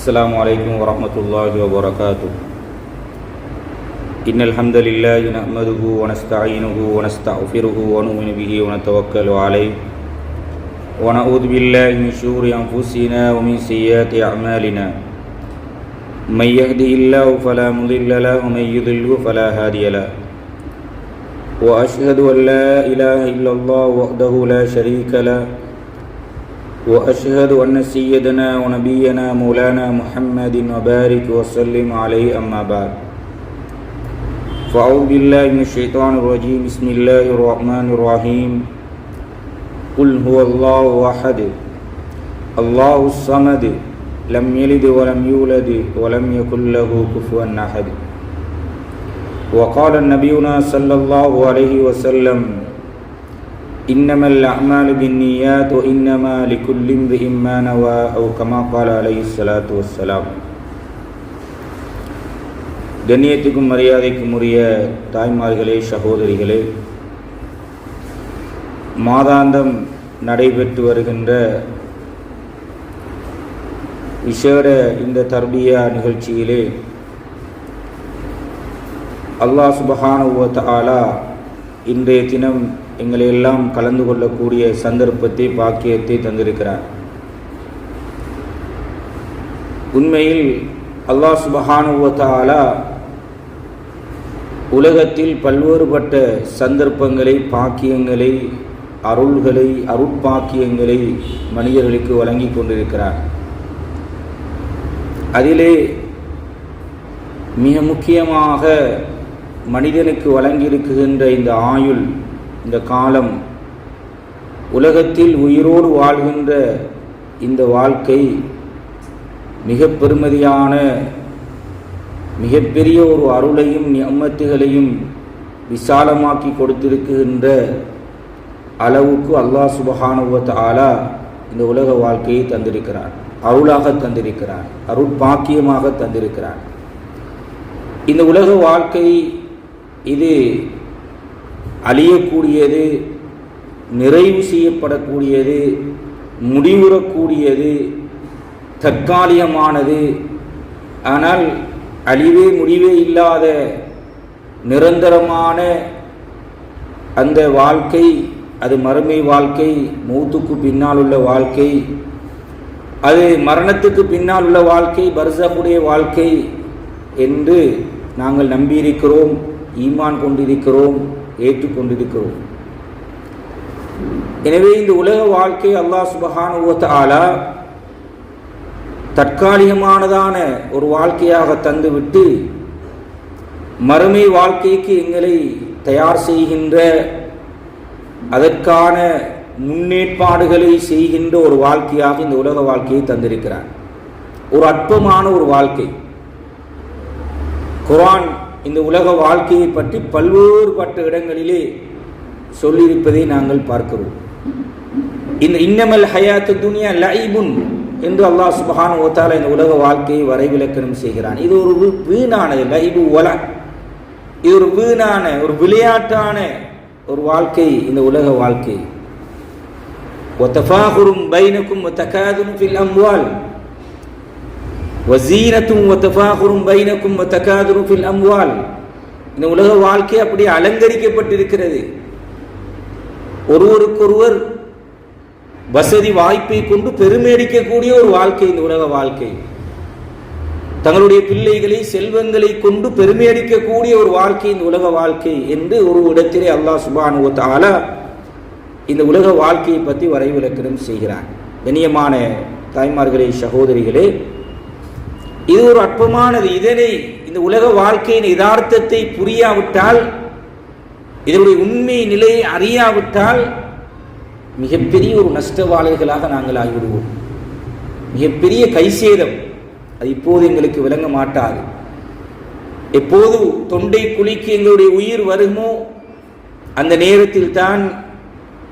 السلام عليكم ورحمة الله وبركاته. إن الحمد لله نحمده ونستعينه ونستغفره ونؤمن به ونتوكل عليه ونعوذ بالله من شرور أنفسنا ومن سيئات أعمالنا. من يهده الله فلا مضل له ومن يضلل فلا هادي له. وأشهد أن لا إله إلا الله وحده لا شريك له وأشهد أن سيدنا ونبينا مولانا محمد وبارك وسلم عليه أما بعد. فأعوذ بالله من الشيطان الرجيم. بسم الله الرحمن الرحيم. قل هو الله أحد الله الصمد لم يلد ولم يولد ولم يكن له كفوا أحد. وقال نبينا صلى الله عليه وسلم إنما الأعمال بالنيات وإنما لكل امرئ ما نوى أو كما قال عليه الصلاة والسلام. கண்ணியத்துக்கும் மரியாதைக்கும் உரிய தாய்மார்களே, சகோதரிகளே, மாதாந்தம் நடைபெற்று வருகின்ற விசேட இந்த தர்பியா நிகழ்ச்சியிலே அல்லாஹ் சுப்ஹானஹு வ தஆலா இன்றைய தினம் எங்களை எல்லாம் கலந்து கொள்ளக்கூடிய சந்தர்ப்பத்தை, பாக்கியத்தை தந்திருக்கிறார். உண்மையில் அல்லாஹ் சுப்ஹானஹு வ தஆலா உலகத்தில் பல்வேறுபட்ட சந்தர்ப்பங்களை, பாக்கியங்களை, அருள்களை, அருட்பாக்கியங்களை மனிதர்களுக்கு வழங்கி கொண்டிருக்கிறார். அதிலே மிக முக்கியமாக மனிதனுக்கு வழங்கியிருக்கின்ற இந்த ஆயுள், இந்த காலம், உலகத்தில் உயிரோடு வாழ்கின்ற இந்த வாழ்க்கை மிக பெருமதியான, மிகப்பெரிய ஒரு அருளையும் நிஅமத்துகளையும் விசாலமாக்கி கொடுத்திருக்கின்ற அளவுக்கு அல்லாஹ் சுப்ஹானஹு வ தஆலா இந்த உலக வாழ்க்கையை தந்திருக்கிறார். அருளாக தந்திருக்கிறார், அருட்பாக்கியமாக தந்திருக்கிறார். இந்த உலக வாழ்க்கை இது அழியக்கூடியது, நிறைவு செய்யப்படக்கூடியது, முடிவுறக்கூடியது, தற்காலிகமானது. ஆனால் அழிவே முடிவே இல்லாத நிரந்தரமான அந்த வாழ்க்கை, அது மறுமை வாழ்க்கை, மௌத்துக்கு பின்னால் உள்ள வாழ்க்கை, அது மரணத்துக்கு பின்னால் உள்ள வாழ்க்கை, பர்ஸகுடைய வாழ்க்கை என்று நாங்கள் நம்பியிருக்கிறோம், ஈமான் கொண்டிருக்கிறோம், ஏற்றுக்கொண்டிருக்கிறோம். எனவே இந்த உலக வாழ்க்கை அல்லாஹ் சுப்ஹானஹு வ தஆலா தற்காலிகமானதான ஒரு வாழ்க்கையாக தந்துவிட்டு மறுமை வாழ்க்கைக்கு எங்களை தயார் செய்கின்ற, அதற்கான முன்னேற்பாடுகளை செய்கின்ற ஒரு வாழ்க்கையாக இந்த உலக வாழ்க்கையை தந்திருக்கிறார். ஒரு அற்பமான ஒரு வாழ்க்கை. குர்ஆன் இந்த உலக வாழ்க்கையை பற்றி பல்வேறுபட்ட இடங்களிலே சொல்லியிருப்பதை நாங்கள் பார்க்கிறோம். இந்த இன்னமல் ஹயாத்து துனியா லைபுன் என்று அல்லாஹ் சுப்ஹானஹு வ தஆலா இந்த உலக வாழ்க்கையை வரைவிலக்கணம் செய்கிறான். இது ஒரு வீணானது, லைபு வல, இது ஒரு வீணான, ஒரு விளையாட்டான ஒரு வாழ்க்கை இந்த உலக வாழ்க்கை. வதஃபாகுரும் பைனக்கும் வதகாதுரும் ஃபில் அம்வால் வஸீனத்தும் வதஃபாகுரும் பைனக்கும் வதகாதுரும் ஃபில் அம்வால். இந்த உலக வாழ்க்கை அப்படி அலங்கரிக்கப்பட்டிருக்கிறது. ஒருவருக்கொருவர் வசதி வாய்ப்பை கொண்டு பெருமையடிக்கக்கூடிய ஒரு வாழ்க்கை இந்த உலக வாழ்க்கை. தங்களுடைய பிள்ளைகளை, செல்வங்களை கொண்டு பெருமையடிக்கக்கூடிய ஒரு வாழ்க்கை இந்த உலக வாழ்க்கை என்று ஒரு இடத்திலே அல்லாஹ் சுப்ஹானஹு வ தஆலா இந்த உலக வாழ்க்கையை பற்றி வரைவிலக்கணம் செய்கிறான். கண்ணியமான தாய்மார்களே, சகோதரிகளே, இது ஒரு அற்பமானது. இதனை, இந்த உலக வாழ்க்கையின் யதார்த்தத்தை புரியாவிட்டால், இதனுடைய உண்மை நிலையை அறியாவிட்டால் மிகப்பெரிய ஒரு நஷ்டவாளிகளாக நாங்கள் ஆகிவிடுவோம். மிகப்பெரிய கைசேதம். அது இப்போது எங்களுக்கு விளங்க மாட்டாது. எப்போது தொண்டை குழிக்கு எங்களுடைய உயிர் வருமோ அந்த நேரத்தில் தான்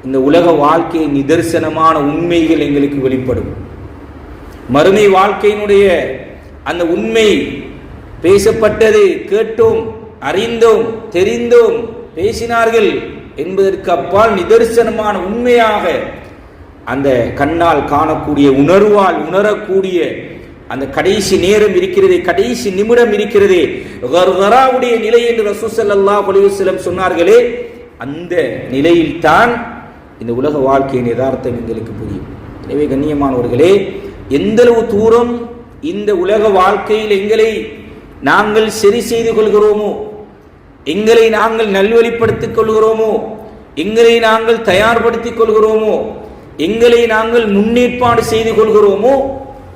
இந்த உலக வாழ்க்கை நிதர்சனமான உண்மைகள் எங்களுக்கு வெளிப்படும். மறுமை வாழ்க்கையினுடைய அந்த உண்மை பேசப்பட்டது, கேட்டோம், அறிந்தோம், தெரிந்தோம், பேசினார்கள் என்பதற்கு அப்பால் நிதர்சனமான உண்மையாக அந்த கண்ணால் காணக்கூடிய, உணர்வால் உணரக்கூடிய அந்த கடைசி நேரம் இருக்கிறதே, கடைசி நிமிடம் இருக்கிறதே, கர்கராவுடைய நிலை என்று ரசூல் ஸல்லல்லாஹு அலைஹி வஸல்லம் சொன்னார்களே, அந்த நிலையில் தான் இந்த உலக வாழ்க்கையின் யதார்த்தம் எங்களுக்கு புரியும். எனவே கண்ணியமானவர்களே, எந்தளவு தூரம் இந்த உலக வாழ்க்கையில் எங்களை நாங்கள் சரி செய்து கொள்கிறோமோ, எங்களை நாங்கள் நல்வழிப்படுத்திக் கொள்கிறோமோ, எங்களை நாங்கள் தயார்படுத்திக் கொள்கிறோமோ, எங்களை நாங்கள் முன்னேற்பாடு செய்து கொள்கிறோமோ,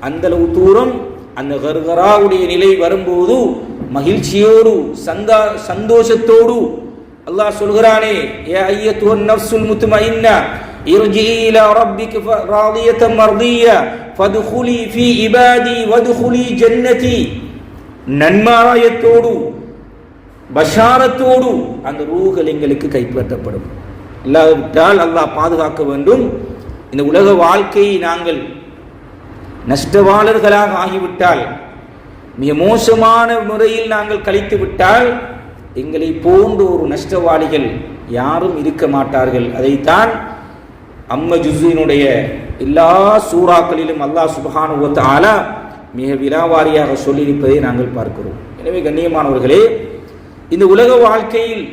அந்த அளவு தூரம் அந்த கர்கராவுடைய நிலை வரும்போது மகிழ்ச்சியோடு சந்தோஷத்தோடு அல்லாஹ் சொல்கிறானே, யா அய்யத்துஹன் நஃப்ஸுல் முத்மஇன்னா இர்ஜிஇ இலா ரப்பிக ராதியத்தன் மர்திய்யா ஃபத்குலி ஃபீ இபாதி வத்குலி ஜன்னதி. நன்மாராயத்தோடு பஷாரத்தோடு அந்த ரூஹ்கள் எங்களுக்கு கைப்பற்றப்படும். இல்லாவிட்டால் அல்லாஹ் பாதுகாக்க வேண்டும். இந்த உலக வாழ்க்கையை நாங்கள் நஷ்டவாளர்களாக ஆகிவிட்டால், மிக மோசமான முறையில் நாங்கள் கழித்து விட்டால், எங்களை போன்ற ஒரு நஷ்டவாளிகள் யாரும் இருக்க மாட்டார்கள். அதைத்தான் அம்ம ஜுஸ்ஸினுடைய எல்லா சூறாக்களிலும் அல்லாஹ் சுப்ஹானஹு வ தஆலா மிக விலாவாரியாக சொல்லியிருப்பதை நாங்கள் பார்க்கிறோம். எனவே கண்ணியமானவர்களே, இந்த உலக வாழ்க்கையில்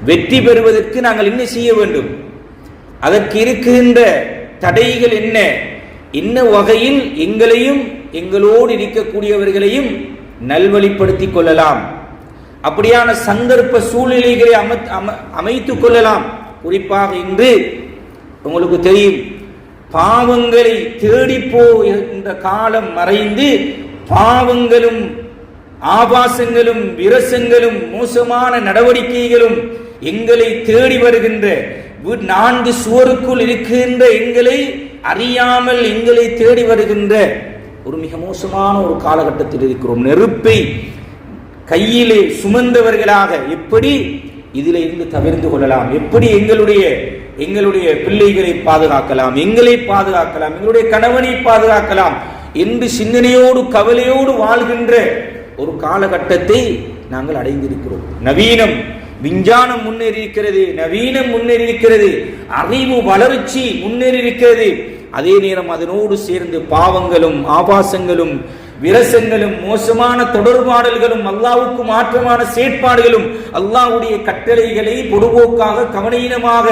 வெற்றி பெறுவதற்கு நாங்கள் என்ன செய்ய வேண்டும்? அதற்கு இருக்கின்ற தடைகள் என்ன? என்ன வகையில் எங்களையும் எங்களோடு இருக்கக்கூடியவர்களையும் நல்வழிப்படுத்திக் கொள்ளலாம்? அப்படியான சந்தர்ப்ப சூழ்நிலைகளை அமைத்துக் கொள்ளலாம். குறிப்பாக இன்று உங்களுக்கு தெரியும், பாவங்களை தேடிப்போ என்ற காலம் மறைந்து பாவங்களும் ஆபாசங்களும் விரசங்களும் மோசமான நடவடிக்கைகளும் எங்களை தேடி வருகின்ற, நான்கு சுவருக்குள் இருக்கின்ற எங்களை அறியாமல் எங்களை தேடி வருகின்ற ஒரு மிக மோசமான ஒரு காலகட்டத்தில் இருக்கிறோம். நெருப்பை கையிலே சுமந்தவர்களாக எப்படி இதில் இருந்து தவிர்த்து கொள்ளலாம், எப்படி எங்களுடைய பிள்ளைகளை பாதுகாக்கலாம், எங்களை பாதுகாக்கலாம், எங்களுடைய கணவனை பாதுகாக்கலாம் என்று சிந்தனையோடு கவலையோடு வாழ்கின்ற ஒரு காலகட்டத்தை நாங்கள் அடைந்திருக்கிறோம். நவீனம் விஞ்ஞானம் முன்னேறி இருக்கிறது, நவீனம் முன்னேறி இருக்கிறது, அறிவு வளர்ச்சி முன்னேறி இருக்கிறது. அதே நேரம் அதனோடு சேர்ந்து பாவங்களும் ஆபாசங்களும் விரசங்களும் மோசமான தொடர்பாடல்களும் அல்லாஹ்வுக்கு மாற்றமான செயற்பாடுகளும் அல்லாஹ்வுடைய கட்டளைகளை பொடுபோக்காக கவனீனமாக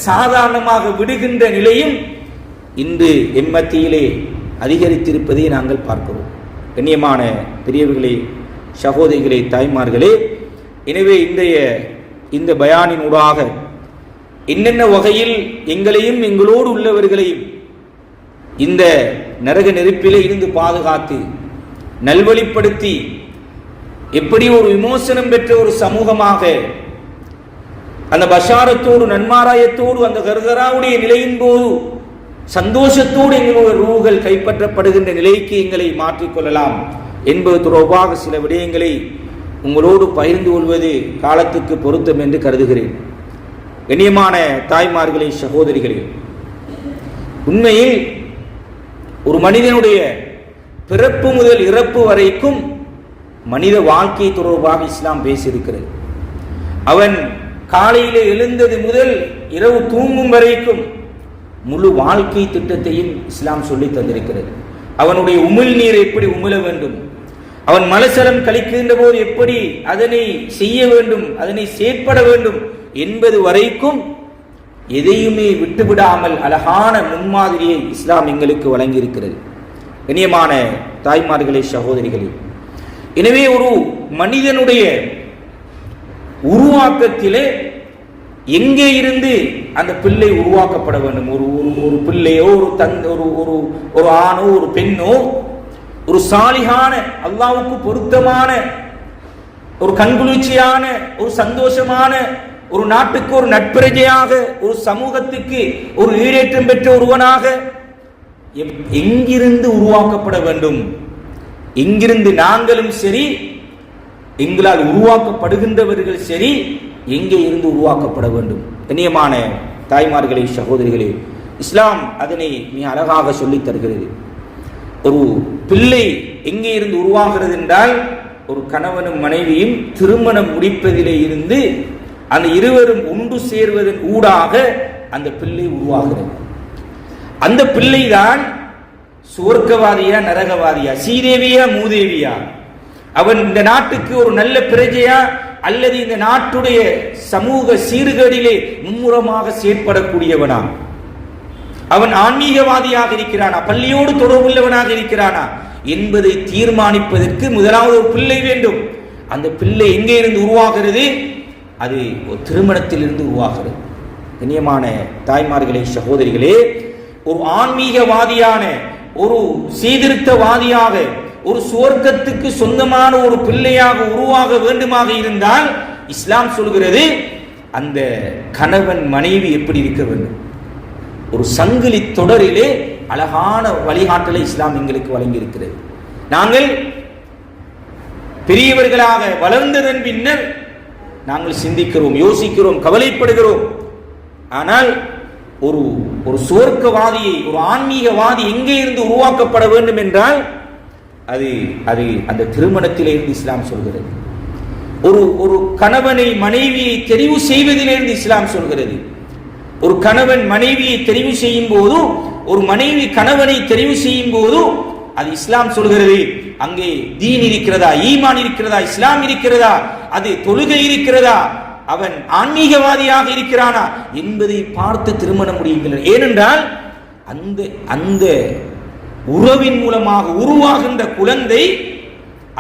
சாதாரணமாக விடுகின்ற நிலையும் இன்று எம்மத்தியிலே அதிகரித்திருப்பதை நாங்கள் பார்க்கிறோம். கண்ணியமான பெரியவர்களே, சகோதரிகளே, தாய்மார்களே, எனவே இந்த பயானினூடாக என்னென்ன வகையில் எங்களையும் எங்களோடு உள்ளவர்களையும் இந்த நரக நெருப்பிலே இருந்து பாதுகாத்து நல்வழிப்படுத்தி எப்படி ஒரு விமோசனம் பெற்ற ஒரு சமூகமாக அந்த பஷாரத்தோடு நன்மாராயத்தோடு அந்த கர்கராவுடைய நிலையின் போது சந்தோஷத்தோடு எங்களுடைய ரூஹ்கள் கைப்பற்றப்படுகின்ற நிலைக்கு எங்களை மாற்றிக்கொள்ளலாம் என்பது தொடர்பாக சில விடயங்களை உங்களோடு பகிர்ந்து கொள்வது காலத்துக்கு பொருத்தம் என்று கருதுகிறேன். கண்ணியமான தாய்மார்களே, சகோதரிகளே, உண்மையில் ஒரு மனிதனுடைய பிறப்பு முதல் இறப்பு வரைக்கும் மனித வாழ்க்கை தொடர்பாக இஸ்லாம் பேசியிருக்கிறது. அவன் காலையிலே எழுந்தது முதல் இரவு தூங்கும் வரைக்கும் முழு வாழ்க்கை திட்டத்தையும் இஸ்லாம் சொல்லி தந்திருக்கிறது. அவனுடைய உமிழ் நீர் எப்படி உமிழ வேண்டும், அவன் மலசலம் கழிக்கின்ற போது எப்படி அதனை செய்ய வேண்டும், அதனை செயற்பட வேண்டும் என்பது வரைக்கும் எதையுமே விட்டுவிடாமல் அழகான முன்மாதிரியை இஸ்லாம் எங்களுக்கு வழங்கியிருக்கிறது. கண்ணியமான தாய்மார்களே, சகோதரிகளே, எனவே ஒரு மனிதனுடைய உருவாக்கத்திலே எங்கே இருந்து அந்த பிள்ளை உருவாக்கப்பட வேண்டும்? ஒரு பிள்ளையோ ஒரு ஆணோ ஒரு பெண்ணோ ஒரு சாலிகான அல்லாஹ்வுக்கு பொருத்தமான ஒரு கண்குளிர்ச்சியான ஒரு சந்தோஷமான ஒரு நாட்டுக்கு ஒரு நட்பிரஜையாக ஒரு சமூகத்துக்கு ஒரு ஈடேற்றம் பெற்ற ஒருவனாக எங்கிருந்து உருவாக்கப்பட வேண்டும்? எங்கிருந்து நாங்களும் சரி, எங்களால் உருவாக்கப்படுகின்றவர்கள் சரி, எங்கே இருந்து உருவாக்கப்பட வேண்டும்? கண்ணியமான தாய்மார்களே, சகோதரிகளே, இஸ்லாம் அதனை மிக அழகாக சொல்லித் தருகிறது. ஒரு பிள்ளை எங்கே இருந்து உருவாகிறது என்றால், ஒரு கணவனும் மனைவியும் திருமணம் முடிப்பதிலே இருந்து அந்த இருவரும் ஒன்று சேர்வதன் ஊடாக அந்த பிள்ளை உருவாகிறது. அந்த பிள்ளைதான் சுவர்க்கவாதியா நரகவாதியா, சீதேவியா மூதேவியா, அவன் இந்த நாட்டுக்கு ஒரு நல்ல பிரஜையா அல்லது இந்த நாட்டுடைய சமூக சீர்கேடிலே மும்முரமாக செயற்படக்கூடியவனா, அவன் ஆன்மீகவாதியாக இருக்கிறானா, பள்ளியோடு தொடர்புள்ளவனாக இருக்கிறானா என்பதை தீர்மானிப்பதற்கு முதலாவது ஒரு பிள்ளை வேண்டும். அந்த பிள்ளை எங்கே இருந்து உருவாகிறது? அது ஒரு திருமணத்திலிருந்து உருவாகிறது. கண்ணியமான தாய்மார்களே, சகோதரிகளே, ஒரு ஆன்மீகவாதியான, ஒரு சீர்திருத்தவாதியாக, ஒரு சுவர்க்கத்துக்கு சொந்தமான ஒரு பிள்ளையாக உருவாக வேண்டுமாக இருந்தால் இஸ்லாம் சொல்கிறது அந்த கணவன் மனைவி எப்படி இருக்க வேண்டும். ஒரு சங்கிலி தொடரிலே அழகான வழிகாட்டலை இஸ்லாம் எங்களுக்கு வழங்கி இருக்கிறது. நாங்கள் பெரியவர்களாக வளர்ந்ததன் பின்னர் நாங்கள் சிந்திக்கிறோம், யோசிக்கிறோம், கவலைப்படுகிறோம். ஆனால் ஒரு சுவர்க்கவாதியை, ஒரு ஆன்மீகவாதி எங்கே இருந்து உருவாக்கப்பட வேண்டும் என்றால் அது அந்த திருமணத்திலே இருந்து இஸ்லாம் சொல்கிறது. ஒரு கணவனை மனைவியை தெரிவு செய்வதிலிருந்து இஸ்லாம் சொல்கிறது. ஒரு கணவன் மனைவியை தெரிவு செய்யும் போது, ஒரு மனைவி கணவனை தெரிவு செய்யும் போது அது இஸ்லாம் சொல்கிறது அங்கே தீன் இருக்கிறதா, ஈமான் இருக்கிறதா, இஸ்லாம் இருக்கிறதா, அது தொழுகை இருக்கிறதா, அவன் ஆன்மீகவாதியாக இருக்கிறானா என்பதை பார்த்து திருமணம் முடியுங்கள். ஏனென்றால் அந்த உறவின் மூலமாக உருவாகின்ற குழந்தை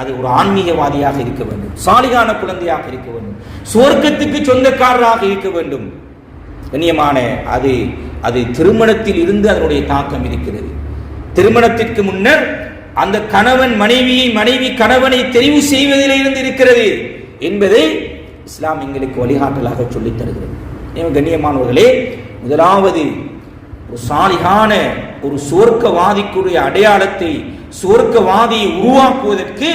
அது ஒரு ஆன்மீகவாதியாக இருக்க வேண்டும், சாலிகான குழந்தையாக இருக்க வேண்டும், சுவர்க்கத்துக்கு சொந்தக்காரராக இருக்க வேண்டும். கண்ணியமான அது திருமணத்தில் இருந்து அதனுடைய தாக்கம் இருக்கிறது. திருமணத்திற்கு முன்னர் அந்த கணவன் மனைவியை, மனைவி கணவனை தெரிவு செய்வதில் இருந்து இருக்கிறது என்பதை இஸ்லாம் எங்களுக்கு வழிகாட்டலாக சொல்லித் தருகிறது. கண்ணியமானவர்களே, முதலாவது ஒரு சாலிகான ஒரு சுவர்க்கவாதிக்குரிய அடையாளத்தை, சுவர்க்கவாதியை உருவாக்குவதற்கு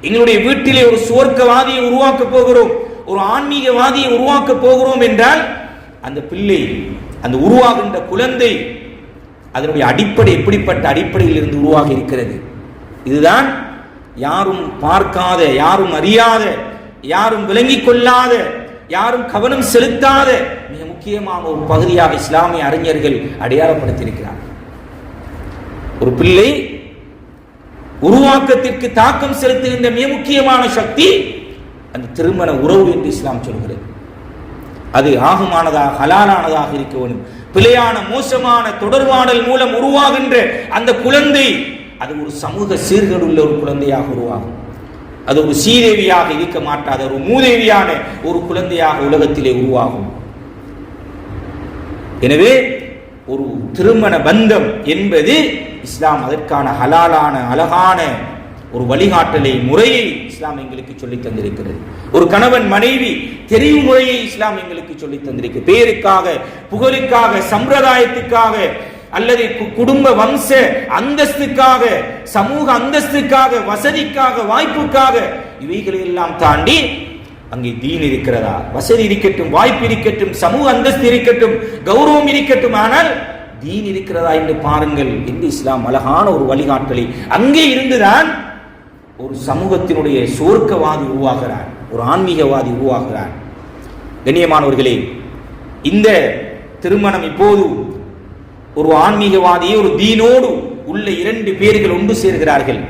எங்களுடைய வீட்டிலே ஒரு சுவர்க்கவாதியை உருவாக்க போகிறோம், ஒரு ஆன்மீகவாதியை உருவாக்க போகிறோம் என்றால் அந்த பிள்ளை, அந்த உருவாகின்ற குழந்தை அதனுடைய அடிப்படை எப்படிப்பட்ட அடிப்படையில் இருந்து உருவாகி இருக்கிறது. இதுதான் யாரும் பார்க்காத, யாரும் அறியாத, யாரும் விளங்கிக் கொள்ளாத, யாரும் கவனம் செலுத்தாத மிக முக்கியமான ஒரு பகுதியாக இஸ்லாமிய அறிஞர்கள் அடையாளப்படுத்தியிருக்கிறார். ஒரு பிள்ளை உருவாக்கத்திற்கு தாக்கம் செலுத்துகின்ற மிக முக்கியமான சக்தி அந்த திருமண உறவு என்று இஸ்லாம் சொல்கிறது. அது ஆகுமானதாக, ஹலாலானதாக இருக்க வேண்டும். பிழையான மோசமான தொடர்பாடல் மூலம் உருவாகின்ற அந்த குழந்தை அது ஒரு சமூக சீர்கேடுள்ள ஒரு குழந்தையாக உருவாகும். அது ஒரு சீதேவியாக இருக்க மாட்டாத ஒரு மூதேவியான ஒரு குழந்தையாக உலகத்திலே உருவாகும். எனவே ஒரு திருமண பந்தம் என்பது இஸ்லாம் அதற்கான ஹலாலான அழகான ஒரு வழிகாட்டலை, முறையை இஸ்லாம் எங்களுக்கு சொல்லி தந்திருக்கிறது. ஒரு கணவன் மனைவி தெரிவு முறையை இஸ்லாம் எங்களுக்கு சொல்லி தந்திருக்கிறது. பேருக்காக, புகழுக்காக, சம்பிரதாயத்துக்காக அல்லது குடும்ப வம்ச அந்தஸ்துக்காக, சமூக அந்தஸ்துக்காக, வசதிக்காக, வாய்ப்புக்காக இவைகளை எல்லாம் தாண்டி அங்கே தீன் இருக்கிறதா, வசதி இருக்கட்டும், வாய்ப்பு இருக்கட்டும், சமூக அந்தஸ்து இருக்கட்டும், கௌரவம் இருக்கட்டும், ஆனால் தீன் இருக்கிறதா என்று பாருங்கள் என்று இஸ்லாம் அழகான ஒரு வழிகாட்டலை. அங்கே இருந்துதான் ஒரு சமூகத்தினுடைய சுவர்க்கவாதி உருவாகிறார், ஒரு ஆன்மீகவாதி உருவாகிறார். கண்ணியமானவர்களே, இந்த திருமணம் இப்போது ஒரு ஆன்மீகவாதியை ஒரு தீனோடு உள்ள இரண்டு பேர்கள் ஒன்று சேர்கிறார்கள்.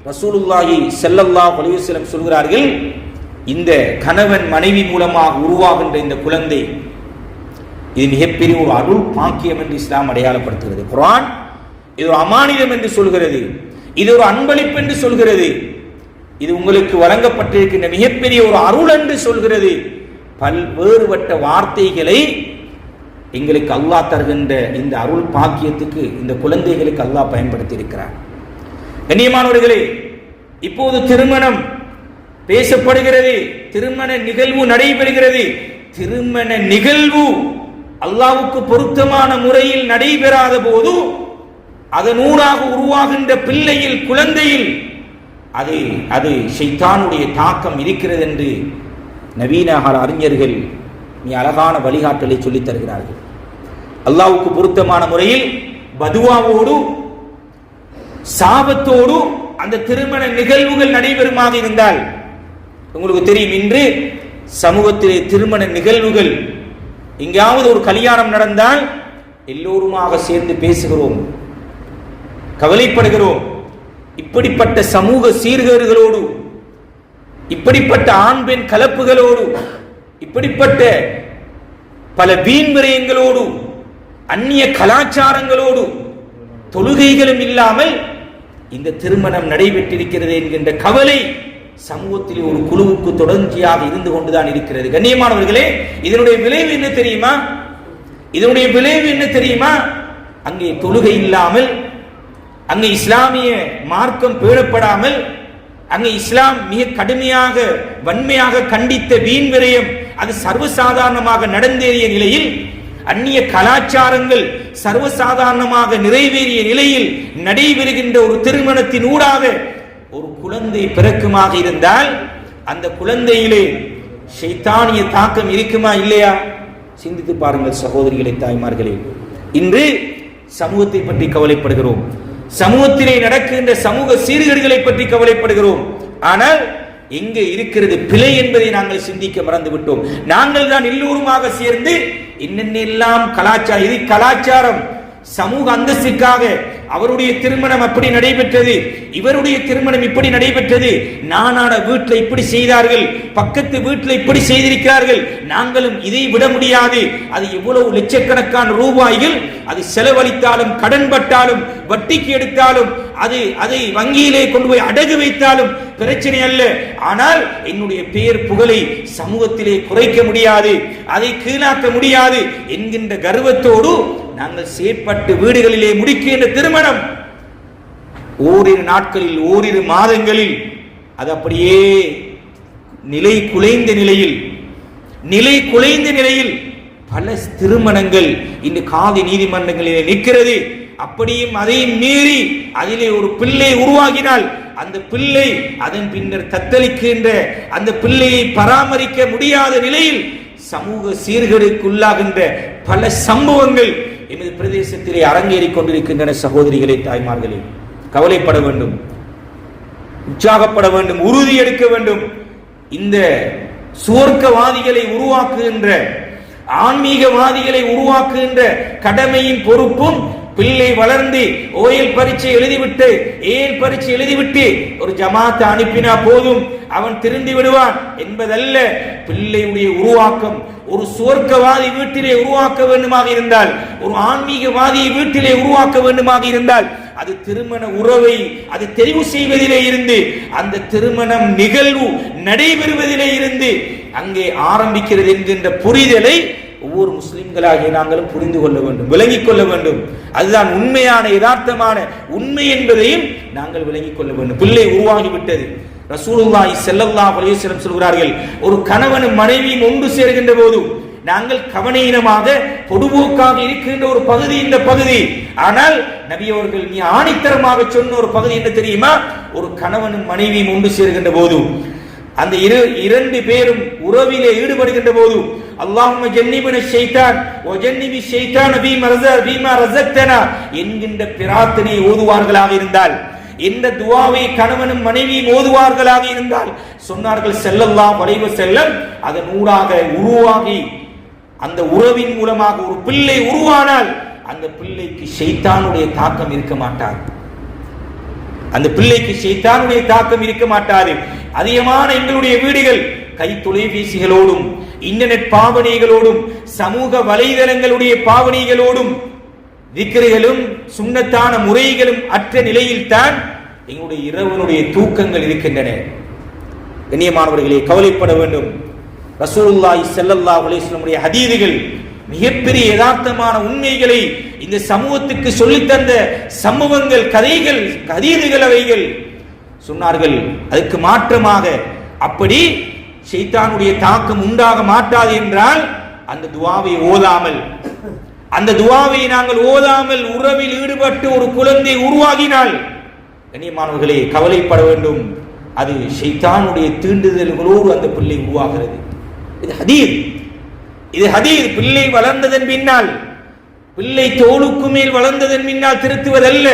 ரசூலுல்லாஹி ஸல்லல்லாஹு அலைஹி வஸல்லம் சொல்கிறார்கள், இந்த கணவன் மனைவி மூலமாக உருவாகின்ற இந்த குழந்தை இது மிகப்பெரிய ஒரு அருள் பாக்கியம் என்று இஸ்லாம் அடையாளப்படுத்துகிறது. குர்ஆன் இது ஒரு அமானிதம் என்று சொல்கிறது, இது ஒரு அன்பளிப்பு என்று சொல்கிறது, இது உங்களுக்கு வழங்கப்பட்டிருக்கின்ற மிகப்பெரிய ஒரு அருள் என்று சொல்கிறது. பல்வேறுபட்ட வார்த்தைகளை எங்களுக்கு அல்லாஹ் தருகின்ற இந்த அருள் பாக்கியத்துக்கு இந்த குழந்தைகளுக்கு அல்லாஹ் பயன்படுத்தி இருக்கிறார். கண்ணியமானவர்களே, இப்போது திருமணம் பேசப்படுகிறது, திருமண நிகழ்வு நடைபெறுகிறது. திருமண நிகழ்வு அல்லாஹ்வுக்கு பொருத்தமான முறையில் நடைபெறாத போது அதனூடாக உருவாகின்ற பிள்ளையில், குழந்தையில் அது ஷைத்தானுடைய தாக்கம் இருக்கிறது என்று நவீன அறிஞர்கள் அழகான வழிகாட்டலை சொல்லித் தருகிறார்கள். அல்லாஹ்வுக்கு பொருத்தமான முறையில் பதுவாவோடு, சாபத்தோடு அந்த திருமண நிகழ்வுகள் நடைபெறுமாக இருந்தால், உங்களுக்கு தெரியும், இன்று சமூகத்திலே திருமண நிகழ்வுகள், எங்கேயாவது ஒரு கல்யாணம் நடந்தால் எல்லோருமாக சேர்ந்து பேசுகிறோம், கவலைப்படுகிறோம். இப்படிப்பட்ட சமூக சீர்கேடுகளோடு, இப்படிப்பட்ட ஆண் பெண் கலப்புகளோடு, இப்படிப்பட்ட பல வீண் விரயங்களோடு, அந்நிய கலாச்சாரங்களோடு, தொழுகைகளும் இல்லாமல் இந்த திருமணம் நடைபெற்றிருக்கிறது என்கின்ற கவலை சமூகத்தில் ஒரு குழுவுக்கு தொடர்ச்சியாக இருந்து கொண்டுதான் இருக்கிறது. கண்ணியமானவர்களே, இதனுடைய விளைவு என்ன தெரியுமா? இதனுடைய விளைவு என்ன தெரியுமா? அங்கே தொழுகை இல்லாமல், அங்கே இஸ்லாமிய மார்க்கம் பேணப்படாமல், அங்கே இஸ்லாம் மிக கடுமையாக வன்மையாக கண்டித்த வீண் விரயம் அது சர்வசாதாரணமாக நடந்தேறிய நிலையில், அந்நிய கலாச்சாரங்கள் சர்வசாதாரணமாக நிறைவேறிய நிலையில் நடைபெறுகின்ற ஒரு திருமணத்தின் ஊடாக ஒரு குழந்தை பிறக்குமாக இருந்தால் அந்த குழந்தையிலே ஷைத்தானிய தாக்கம் இருக்குமா இல்லையா? சிந்தித்து பாருங்கள் சகோதரிகளே, தாய்மார்களே. இன்று சமூகத்தை பற்றி கவலைப்படுகிறோம், சமூகத்திலே நடக்கின்ற சமூக சீர்கேடுகளை பற்றி கவலைப்படுகிறோம். ஆனால் எங்கே இருக்கிறது பிழை என்பதை நாங்கள் சிந்திக்க மறந்துவிட்டோம். நாங்கள் தான் எல்லோருமாக சேர்ந்து என்னென்னெல்லாம் கலாச்சாரம், இது கலாச்சாரம், சமூக அந்தஸ்துக்காக அவருடைய திருமணம் அப்படி நடைபெற்றது, இவருடைய திருமணம் இப்படி நடைபெற்றது, நானான வீட்டில் இப்படி செய்தார்கள், பக்கத்து வீட்டில் இப்படி செய்திருக்கிறார்கள், நாங்களும் இதை விட முடியாது. அது எவ்வளவு லட்சக்கணக்கான ரூபாய்கள் அது செலவழித்தாலும், கடன் பட்டாலும், வட்டிக்கு எடுத்தாலும், அதை வங்கியிலே கொண்டு போய் அடகு வைத்தாலும் பிரச்சனை அல்ல. ஆனால் என்னுடைய பெயர் புகழை சமூகத்திலே குறைக்க முடியாது, அதை கீழாக்க முடியாது என்கின்ற கர்வத்தோடு நாங்கள் செயற்பட்டு வீடுகளிலே முடிக்கின்ற திருமணம் ஓரிரு நாட்களில், ஓரிரு மாதங்களில் அது அப்படியே நிலை குலைந்த நிலையில் பல திருமணங்கள் இந்த காதி நீதிமன்றங்களிலே நிற்கிறது. அப்படியும் அதையும் மீறி அதிலே ஒரு பிள்ளை உருவாகினால் அந்த பிள்ளை அதன் பின்னர் தத்தளிக்கின்ற, அந்த பிள்ளையை பராமரிக்க முடியாத நிலையில் சமூக சீர்கேடுக்குள்ளாகின்ற பல சம்பவங்கள் எமது பிரதேசத்திலே அரங்கேறிக் கொண்டிருக்கின்றன. சகோதரிகளே, தாய்மார்களே, கவலைப்பட வேண்டும், உற்சாகப்பட வேண்டும், உறுதி எடுக்க வேண்டும். இந்த சுவர்க்கவாதிகளை உருவாக்குகின்ற, ஆன்மீகவாதிகளை உருவாக்குகின்ற கடமையின் பொறுப்பும் பிள்ளை வளர்ந்து ஓயல் பரீட்சை எழுதிவிட்டு, ஏல் பரீட்சை எழுதிவிட்டு ஒரு ஜமாத்தை அனுப்பினா போதும் அவன் திருந்தி விடுவான் என்பதல்ல. பிள்ளையுடைய உருவாக்கம் ஒரு சுவர்க்கவாதி வீட்டிலே உருவாக்க வேண்டுமாக இருந்தால், ஒரு ஆன்மீகவாதியை வீட்டிலே உருவாக்க வேண்டுமாக இருந்தால், அது திருமண உறவை அது தெரிவு செய்வதிலே இருந்து, அந்த திருமணம் நிகழ்வு நடைபெறுவதிலே இருந்து அங்கே ஆரம்பிக்கிறது என்கின்ற புரிதலை ஒவ்வொரு முஸ்லிம்களாகிய நாங்களும் புரிந்து கொள்ள வேண்டும், விளங்கிக் கொள்ள வேண்டும். அதுதான் உண்மையான யதார்த்தமான உண்மை என்பதையும் நாங்கள் விளங்கிக் கொள்ள வேண்டும். பிள்ளை உருவாகிவிட்டது. ரசூலுல்லாஹி ஸல்லல்லாஹு அலைஹி வஸல்லம் சொல்கிறார்கள், ஒரு கணவனும் மனைவியும் ஒன்று சேர்கின்ற போது நாங்கள் கவனீனமாக பொதுபோக்காக இருக்கின்ற ஒரு பகுதி இந்த பகுதி. ஆனால் நபி அவர்கள் நீ ஆணித்தரமாக சொன்ன ஒரு பகுதி என்ன தெரியுமா? ஒரு கணவனும் மனைவியும் ஒன்று சேர்கின்ற போது, அந்த இரண்டு பேரும் உறவிலே ஈடுபடுகின்ற போது, அல்லாஹும்ம ஜன்னிபின ஷைத்தான் வ ஜன்னிபி ஷைத்தான பீமா ரஸக்தனா என்கின்ற பிரார்த்தனையை ஓதுவார்களாக இருந்தால், இந்த துஆவை கணவனும் மனைவியும் ஓதுவார்களாக இருந்தால், சொன்னார்கள் ஸல்லல்லாஹு அலைஹி வஸல்லம், அதன் ஊடாக உருவாகி அந்த உறவின் மூலமாக ஒரு பிள்ளை உருவானால் அந்த பிள்ளைக்கு ஷைத்தானுடைய தாக்கம் இருக்க மாட்டார். அந்த பிள்ளைக்கு ஷைத்தானுடைய தாக்கம் இருக்க மாட்டாது. அதிகமான எங்களுடைய வீடுகள் கை தொலைபேசிகளோடும், இன்டர்நெட் பாவனைகளோடும், சமூக வலைதளங்களுடைய பாவனைகளோடும், திக்ருகளும் சுன்னத்தான முறைகளும் அற்ற நிலையில் தான் எங்களுடைய இரவனுடைய தூக்கங்கள் இருக்கின்றன. கண்ணியமானவர்களே, கவலைப்பட வேண்டும். ரசூலுல்லாஹி ஸல்லல்லாஹு அலைஹி வஸல்லம் ஹதீதுகள் மிகப்பெரிய யதார்த்தமான உண்மைகளை இந்த சமூகத்துக்கு சொல்லித் தந்த சம்பவங்கள், கதைகள், ஹதீதுகள் அவைகள் சொன்னார்கள். அதுக்கு மாற்றமாக அப்படி ஷைத்தானுடைய தாக்கம் உண்டாக மாட்டாது என்றால் அந்த துஆவை ஓதாமல், அந்த துஆவை நாங்கள் ஓதாமல் உறவில் ஈடுபட்டு ஒரு குழந்தை உருவாகினால், கண்ணியமானவர்களே, கவலைப்பட வேண்டும். அது ஷைத்தானுடைய தீண்டுதல்களோடு அந்த பிள்ளை உருவாகிறது. இது ஹதீர். பிள்ளை வளர்ந்ததன் பின்னால், பிள்ளை தோளுக்கு மேல் வளர்ந்ததன் பின்னால் திருத்துவதல்ல.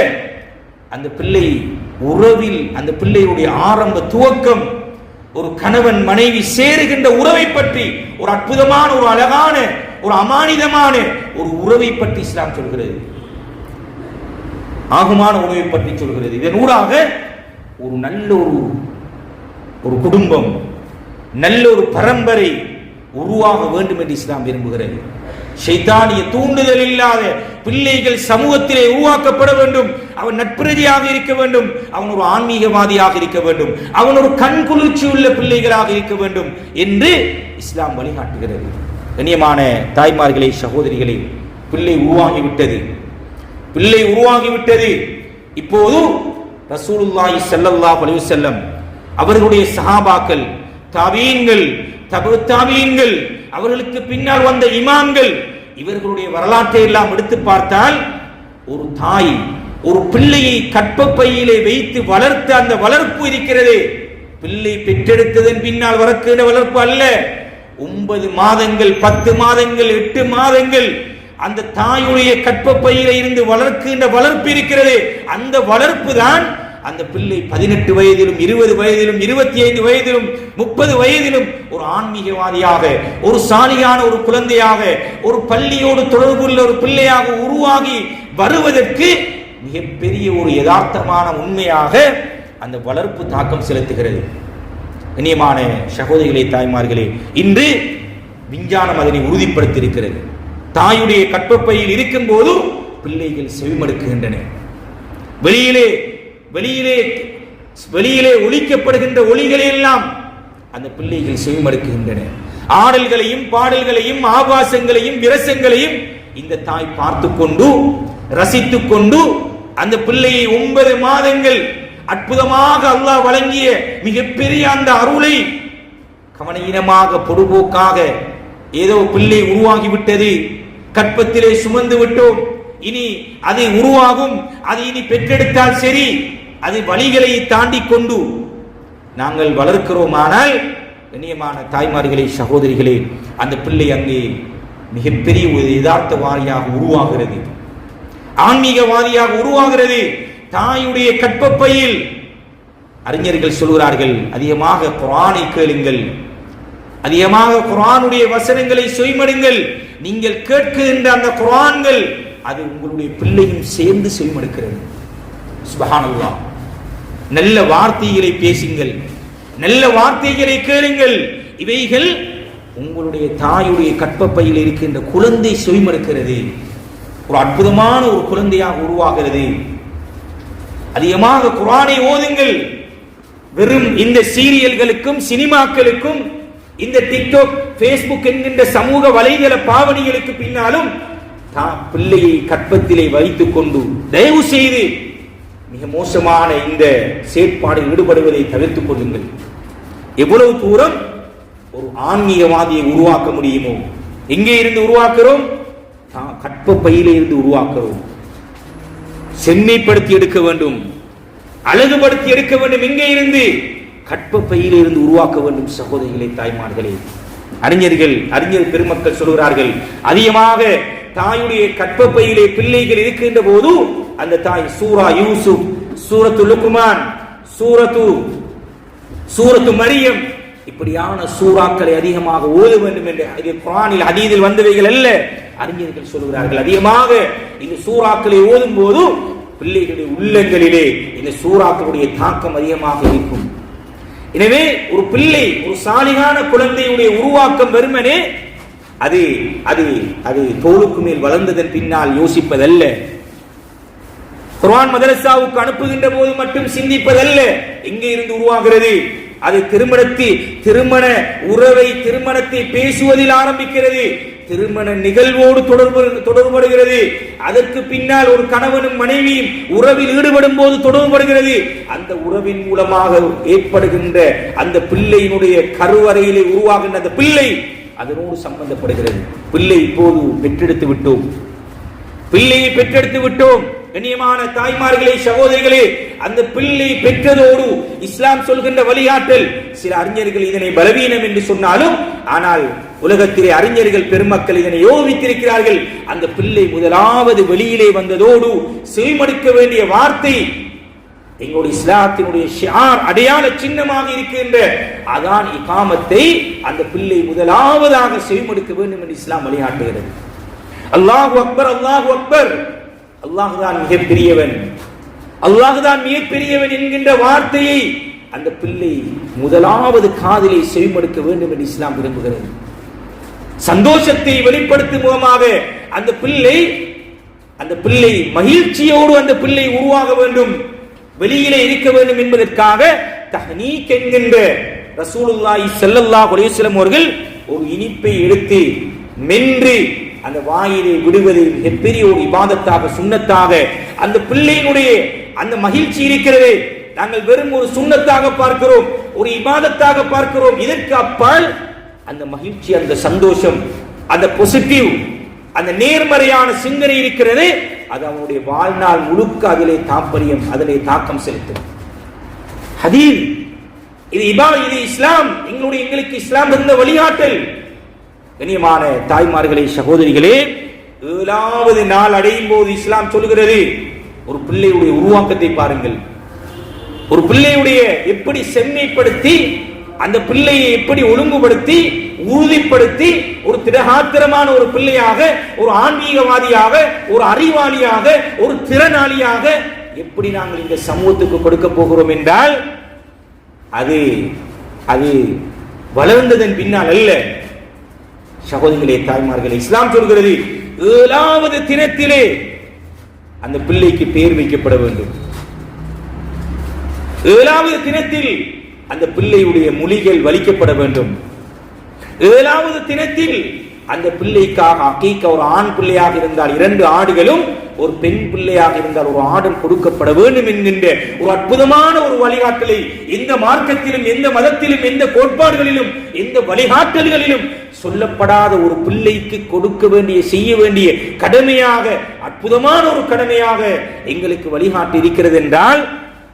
அந்த பிள்ளை உறவில், அந்த பிள்ளையுடைய ஆரம்ப துவக்கம், ஒரு கணவன் மனைவி சேருகின்ற உறவை பற்றி ஒரு அற்புதமான, ஒரு அழகான ஒரு அமானிதமான ஒரு உறவை பற்றி இஸ்லாம் சொல்கிறது. ஆகுமான உறவை பற்றி சொல்கிறது. இதன் ஊடாக ஒரு நல்ல ஒரு குடும்பம், நல்ல ஒரு பரம்பரை உருவாக வேண்டும் என்று இஸ்லாம் விரும்புகிறது. ஷைத்தானிய தூண்டுதல் இல்லாத பிள்ளைகள் சமூகத்திலே உருவாக்கப்பட வேண்டும். அவன் நட்பிரதியாக இருக்க வேண்டும், அவன் ஒரு ஆன்மீகவாதியாக இருக்க வேண்டும், அவன் ஒரு கண்குளிர்ச்சி உள்ள பிள்ளைகளாக இருக்க வேண்டும் என்று இஸ்லாம் வழிகாட்டுகிறது. கண்ணியமான தாய்மார்களே, சகோதரிகளே, பிள்ளை உருவாகிவிட்டது. இப்போது ரசூலுல்லாஹி ஸல்லல்லாஹு அலைஹி வஸல்லம் அவர்களுடைய சஹாபாக்கள், தாபீன்கள், தபு தாபீன்கள், அவர்களுக்கு பின்னால் வந்த இமாம்கள், இவர்களுடைய வரலாற்றை எல்லாம் எடுத்து பார்த்தால் ஒரு தாய் ஒரு பிள்ளையை கற்பப்பையிலே வைத்து வளர்த்த அந்த வளர்ப்பு இருக்கிறது. பிள்ளை பெற்றெடுத்ததன் பின்னால் வளர்க்கிற வளர்ப்பு அல்ல. 9 மாதங்கள், 10 மாதங்கள், 8 மாதங்கள் அந்த தாயுடைய கற்பப்பையிலே இருந்து வளர்க்கின்ற வளர்ப்பு இருக்கிறது. அந்த வளர்ப்பு தான் அந்த பிள்ளை 18 வயதிலும் 20 வயதிலும் 25 வயதிலும் 30 வயதிலும் ஒரு ஆன்மீகவாதியாக, ஒரு சாலியான ஒரு குழந்தையாக, ஒரு பள்ளியோடு தொடர்புள்ள ஒரு பிள்ளையாக உருவாகி வருவதற்கு மிகப்பெரிய ஒரு யதார்த்தமான உண்மையாக அந்த வளர்ப்பு தாக்கம் செலுத்துகிறது. கண்ணியமான சகோதரிகளே, தாய்மார்களே, இன்று விஞ்ஞானம் அதனை உறுதிப்படுத்தி இருக்கிறது. தாயுடைய கற்பப்பையில் இருக்கும் போது பிள்ளைகள் செவிமடுக்குகின்றன. வெளியிலே ஒலிக்கப்படுகின்ற ஒலிகளை எல்லாம் அந்த பிள்ளைகள் செவிமடுக்குகின்றன. ஆடல்களையும் பாடல்களையும் ஆபாசங்களையும் விரசங்களையும் இந்த தாய் பார்த்து கொண்டு ரசித்துக் கொண்டு அந்த பிள்ளையை 9 மாதங்கள் அற்புதமாக அல்லாஹ் வழங்கிய மிகப்பெரிய அந்த அருளை கவனீனமாக பொடுபோக்காக ஏதோ பிள்ளை உருவாகிவிட்டது, கற்பத்திலே சுமந்து விட்டோம், இனி அது உருவாகும், அது இனி பெற்றெடுத்தால் சரி, அது வழிகளை தாண்டி கொண்டு நாங்கள் வளர்க்கிறோமானால், கண்ணியமான தாய்மார்களே, சகோதரிகளே, அந்த பிள்ளை அங்கே மிகப்பெரிய ஒரு யதார்த்தவாதியாக உருவாகிறது, ஆன்மீகவாதியாக உருவாகிறது. தாயுடைய கற்பப்பையில் அறிஞர்கள் சொல்கிறார்கள், அதிகமாக குர்ஆனை கேளுங்கள், அதிகமாக குர்ஆனுடைய வசனங்களை செவிமடுங்கள். நீங்கள் கேட்கின்ற அந்த குர்ஆன்கள் அது உங்களுடைய பிள்ளையும் சேர்ந்து செவிமடுக்கிறது. சுப்ஹானல்லாஹ். நல்ல வார்த்தைகளை பேசுங்கள், நல்ல வார்த்தைகளை கேளுங்கள். இவைகள் உங்களுடைய தாயுடைய கற்பப்பையில் இருக்கின்ற குழந்தை செவிமடுக்கிறது, ஒரு அற்புதமான ஒரு குழந்தையாக உருவாகிறது. அதிகமாக குர்ஆனை ஓதுங்கள். வெறும் இந்த சீரியல்களுக்கும் சினிமாக்களுக்கும் இந்த டிக்டாக், ஃபேஸ்புக் என்கின்ற சமூக வலைதள பாவனைகளுக்கு பின்னாலும் பிள்ளையை கற்பத்திலே வைத்துக் கொண்டு தயவு செய்து மிக மோசமான இந்த செயற்பாடில் ஈடுபடுவதை தவிர்த்துக் கொள்ளுங்கள். எவ்வளவு தூரம் ஒரு ஆன்மீகவாதியை உருவாக்க முடியுமோ, எங்கே இருந்து உருவாக்குறோம்? கற்பப்பையிலே இருந்து உருவாக்குறோம். செம்மைப்படுத்தி எடுக்க வேண்டும், அழகுபடுத்தி எடுக்க வேண்டும். எங்கே இருந்து? கற்பப்பையிலே இருந்து உருவாக்க வேண்டும். சகோதரிகளே, தாய்மார்களே, அறிஞர் பெருமக்கள் சொல்கிறார்கள், அதிகமாக தாயுடைய கற்பப்பையிலே பிள்ளைகள் இருக்கின்ற போது அந்த தாய் சூரா யூசுப், சூரத்து லுக்மான், சூரத்து மரியம் இப்படியான சூறாக்களை அதிகமாக ஓத வேண்டும் என்று இது குர்ஆனில் ஹதீஸில் வந்தவைகள் அல்ல. அறிஞர்கள் சொல்கிறார்கள், அதிகமாக இந்த சூறாக்களை ஓதும் போது பிள்ளைகளுடைய உள்ளங்களிலே இந்த சூறாக்களுடைய தாக்கம் அதிகமாக இருக்கும். எனவே ஒரு பிள்ளை, ஒரு சாலிகான குழந்தையுடைய உருவாக்கம் வெறுமனே அது அது அது தோளுக்கு மேல் வளர்ந்ததன் பின்னால் யோசிப்பதல்ல, குர்ஆன் மதரசாவுக்கு அனுப்புகின்ற போது மட்டும் சிந்திப்பதல்ல. எங்கே இருந்து உருவாகிறது? அது திருமண உறவை, திருமணத்தை பேசுவதில் ஆரம்பிக்கிறது, திருமண நிகழ்வோடு தொடர்புபடுகிறது. அதற்கு பின்னால் ஒரு கணவனும் மனைவியும் உறவில் ஈடுபடும் போது தொடர்புபடுகிறது. அந்த உறவின் மூலமாக ஏற்படுகின்ற அந்த பிள்ளையினுடைய கருவறையிலே உருவாகின்ற அந்த பிள்ளை அதனோடு சம்பந்தப்படுகிறது. பிள்ளை இப்போது பெற்றெடுத்து விட்டோம். கண்ணியமான தாய்மார்களே, சகோதரிகளே, அந்த பிள்ளை பெற்றதோடு இஸ்லாம் சொல்கின்ற வழிகாட்டல், சில அறிஞர்கள் இதனை பலவீனம் என்று சொன்னாலும், ஆனால் உலகத்திலே அறிஞர்கள் பெருமக்கள் இதனை யோகித்திருக்கிறார்கள். அந்த பிள்ளை முதலாவது வெளியிலே வந்ததோடு செவிமடுக்க வேண்டிய வார்த்தை எங்களுடைய இஸ்லாத்தினுடைய ஷிஆர் அடையாள சின்னமாக இருக்கின்ற அதான் இகாமத்தை அந்த பிள்ளை முதலாவதாக செவிமடுக்க வேண்டும் என்று இஸ்லாம் வழிகாட்டுகிறது. அல்லாஹு அக்பர், அல்லாஹு அக்பர், அல்லாஹ் தான் மிகப்பெரியவன், அல்லாஹ் தான் மிகப்பெரியவன் என்கின்ற வார்த்தையை அந்த பிள்ளை முதலாவது காதிலே செவிமடுக்க வேண்டும் என்று இஸ்லாம் விரும்புகிறது. சந்தோஷத்தை வெளிப்படுத்தும் முகமாக அந்த பிள்ளை மகிழ்ச்சியோடு அந்த பிள்ளை உருவாக வேண்டும், வெளியிலே இருக்க வேண்டும் என்பதற்காக தஹ்னீக் என்கின்ற ரசூலுல்லாஹி ஸல்லல்லாஹு அலைஹி வஸல்லம் அவர்கள் ஒரு இனிப்பை எடுத்து மென்று அந்த வாயிலே விடுவது மிகப்பெரிய ஒரு இபாதத்தாக, சுன்னத்தாக அந்த பிள்ளையினுடைய அந்த மகிழ்ச்சி இருக்கிறது. நாங்கள் வெறும் ஒரு சுன்னத்தாக பார்க்கிறோம், ஒரு இபாதத்தாக பார்க்கிறோம். இதற்கு அப்பால் அந்த மகிழ்ச்சி, அந்த சந்தோஷம், அந்த பாசிட்டிவ், அந்த நேர்மறையான சிந்தனை இருக்கிறது. அது அவனுடைய வாழ்நாள் முழுக்க அதிலே தாற்பயம், அதிலே தாக்கம் செலுத்தும். ஹதீஸ் இது இஸ்லாம், எங்களுக்கு இஸ்லாம் இருந்த வழிகாட்டல். கண்ணியமான தாய்மார்களே, சகோதரிகளே, 7வது நாள் அடையும் போது இஸ்லாம் சொல்கிறது, ஒரு பிள்ளையுடைய உருவாக்கத்தை பாருங்கள். ஒரு பிள்ளையுடைய எப்படி செம்மைப்படுத்தி, அந்த பிள்ளையை எப்படி ஒழுங்குபடுத்தி உறுதிப்படுத்தி ஒரு திடகாத்திரமான ஒரு பிள்ளையாக, ஒரு ஆன்மீகவாதியாக, ஒரு அறிவாளியாக, ஒரு திறனாளியாக எப்படி நாங்கள் இந்த சமூகத்துக்கு கொடுக்க போகிறோம் என்றால் அது அது வளர்ந்ததன் பின்னால் அல்ல. சகோதரிகளே, தாய்மார்களே, இஸ்லாம் சொல்கிறது 7வது தினத்திலே அந்த பிள்ளைக்கு பெயர் வைக்கப்பட வேண்டும். 7வது தினத்தில் அந்த பிள்ளையுடைய மொழிகள் வலிக்கப்பட வேண்டும். 7வது தினத்தில் அந்த பிள்ளைக்காக அகீகா, ஒரு ஆண் பிள்ளையாக இருந்தால் 2 ஆடுகளும், ஒரு பெண் பிள்ளையாக இருந்தால் ஒரு ஆடும் கொடுக்கப்பட வேண்டும் என்கின்ற ஒரு அற்புதமான ஒரு வழிகாட்டலை எந்த மார்க்கத்திலும், எந்த மதத்திலும், எந்த கோட்பாடுகளிலும், எந்த வழிகாட்டல்களிலும் சொல்லப்படாத ஒரு பிள்ளைக்கு கொடுக்க வேண்டிய, செய்ய வேண்டிய கடமையாக, அற்புதமான ஒரு கடமையாக எங்களுக்கு வழிகாட்டி இருக்கிறது என்றால்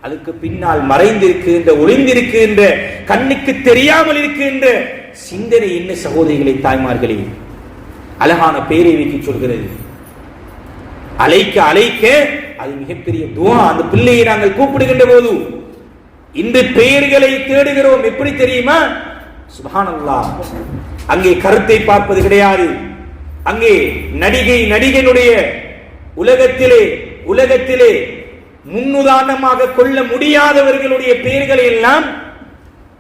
அதுக்கு பின்னால் மறைந்திருக்கின்ற, ஒளிந்திருக்கின்ற, கண்ணுக்கு தெரியாமல் இருக்கின்ற சிந்தனை என்ன சகோதரிகளே, தாய்மார்களே? அழகான பெயரை வைக்க சொல்கிறது. அழைக்க அழைக்க அது மிகப்பெரிய துஆ. அந்த பிள்ளையை நாங்கள் கூப்பிடுகின்ற போது இந்த பெயர்களை தேடுகிறோம். எப்படி தெரியுமா? சுப்ஹானல்லாஹ். அங்கே கருத்தை பார்ப்பது கிடையாது. அங்கே நடிகனுடைய உலகத்திலே முன்னுதாரணமாக கொள்ள முடியாதவர்களுடைய பெயர்களை எல்லாம்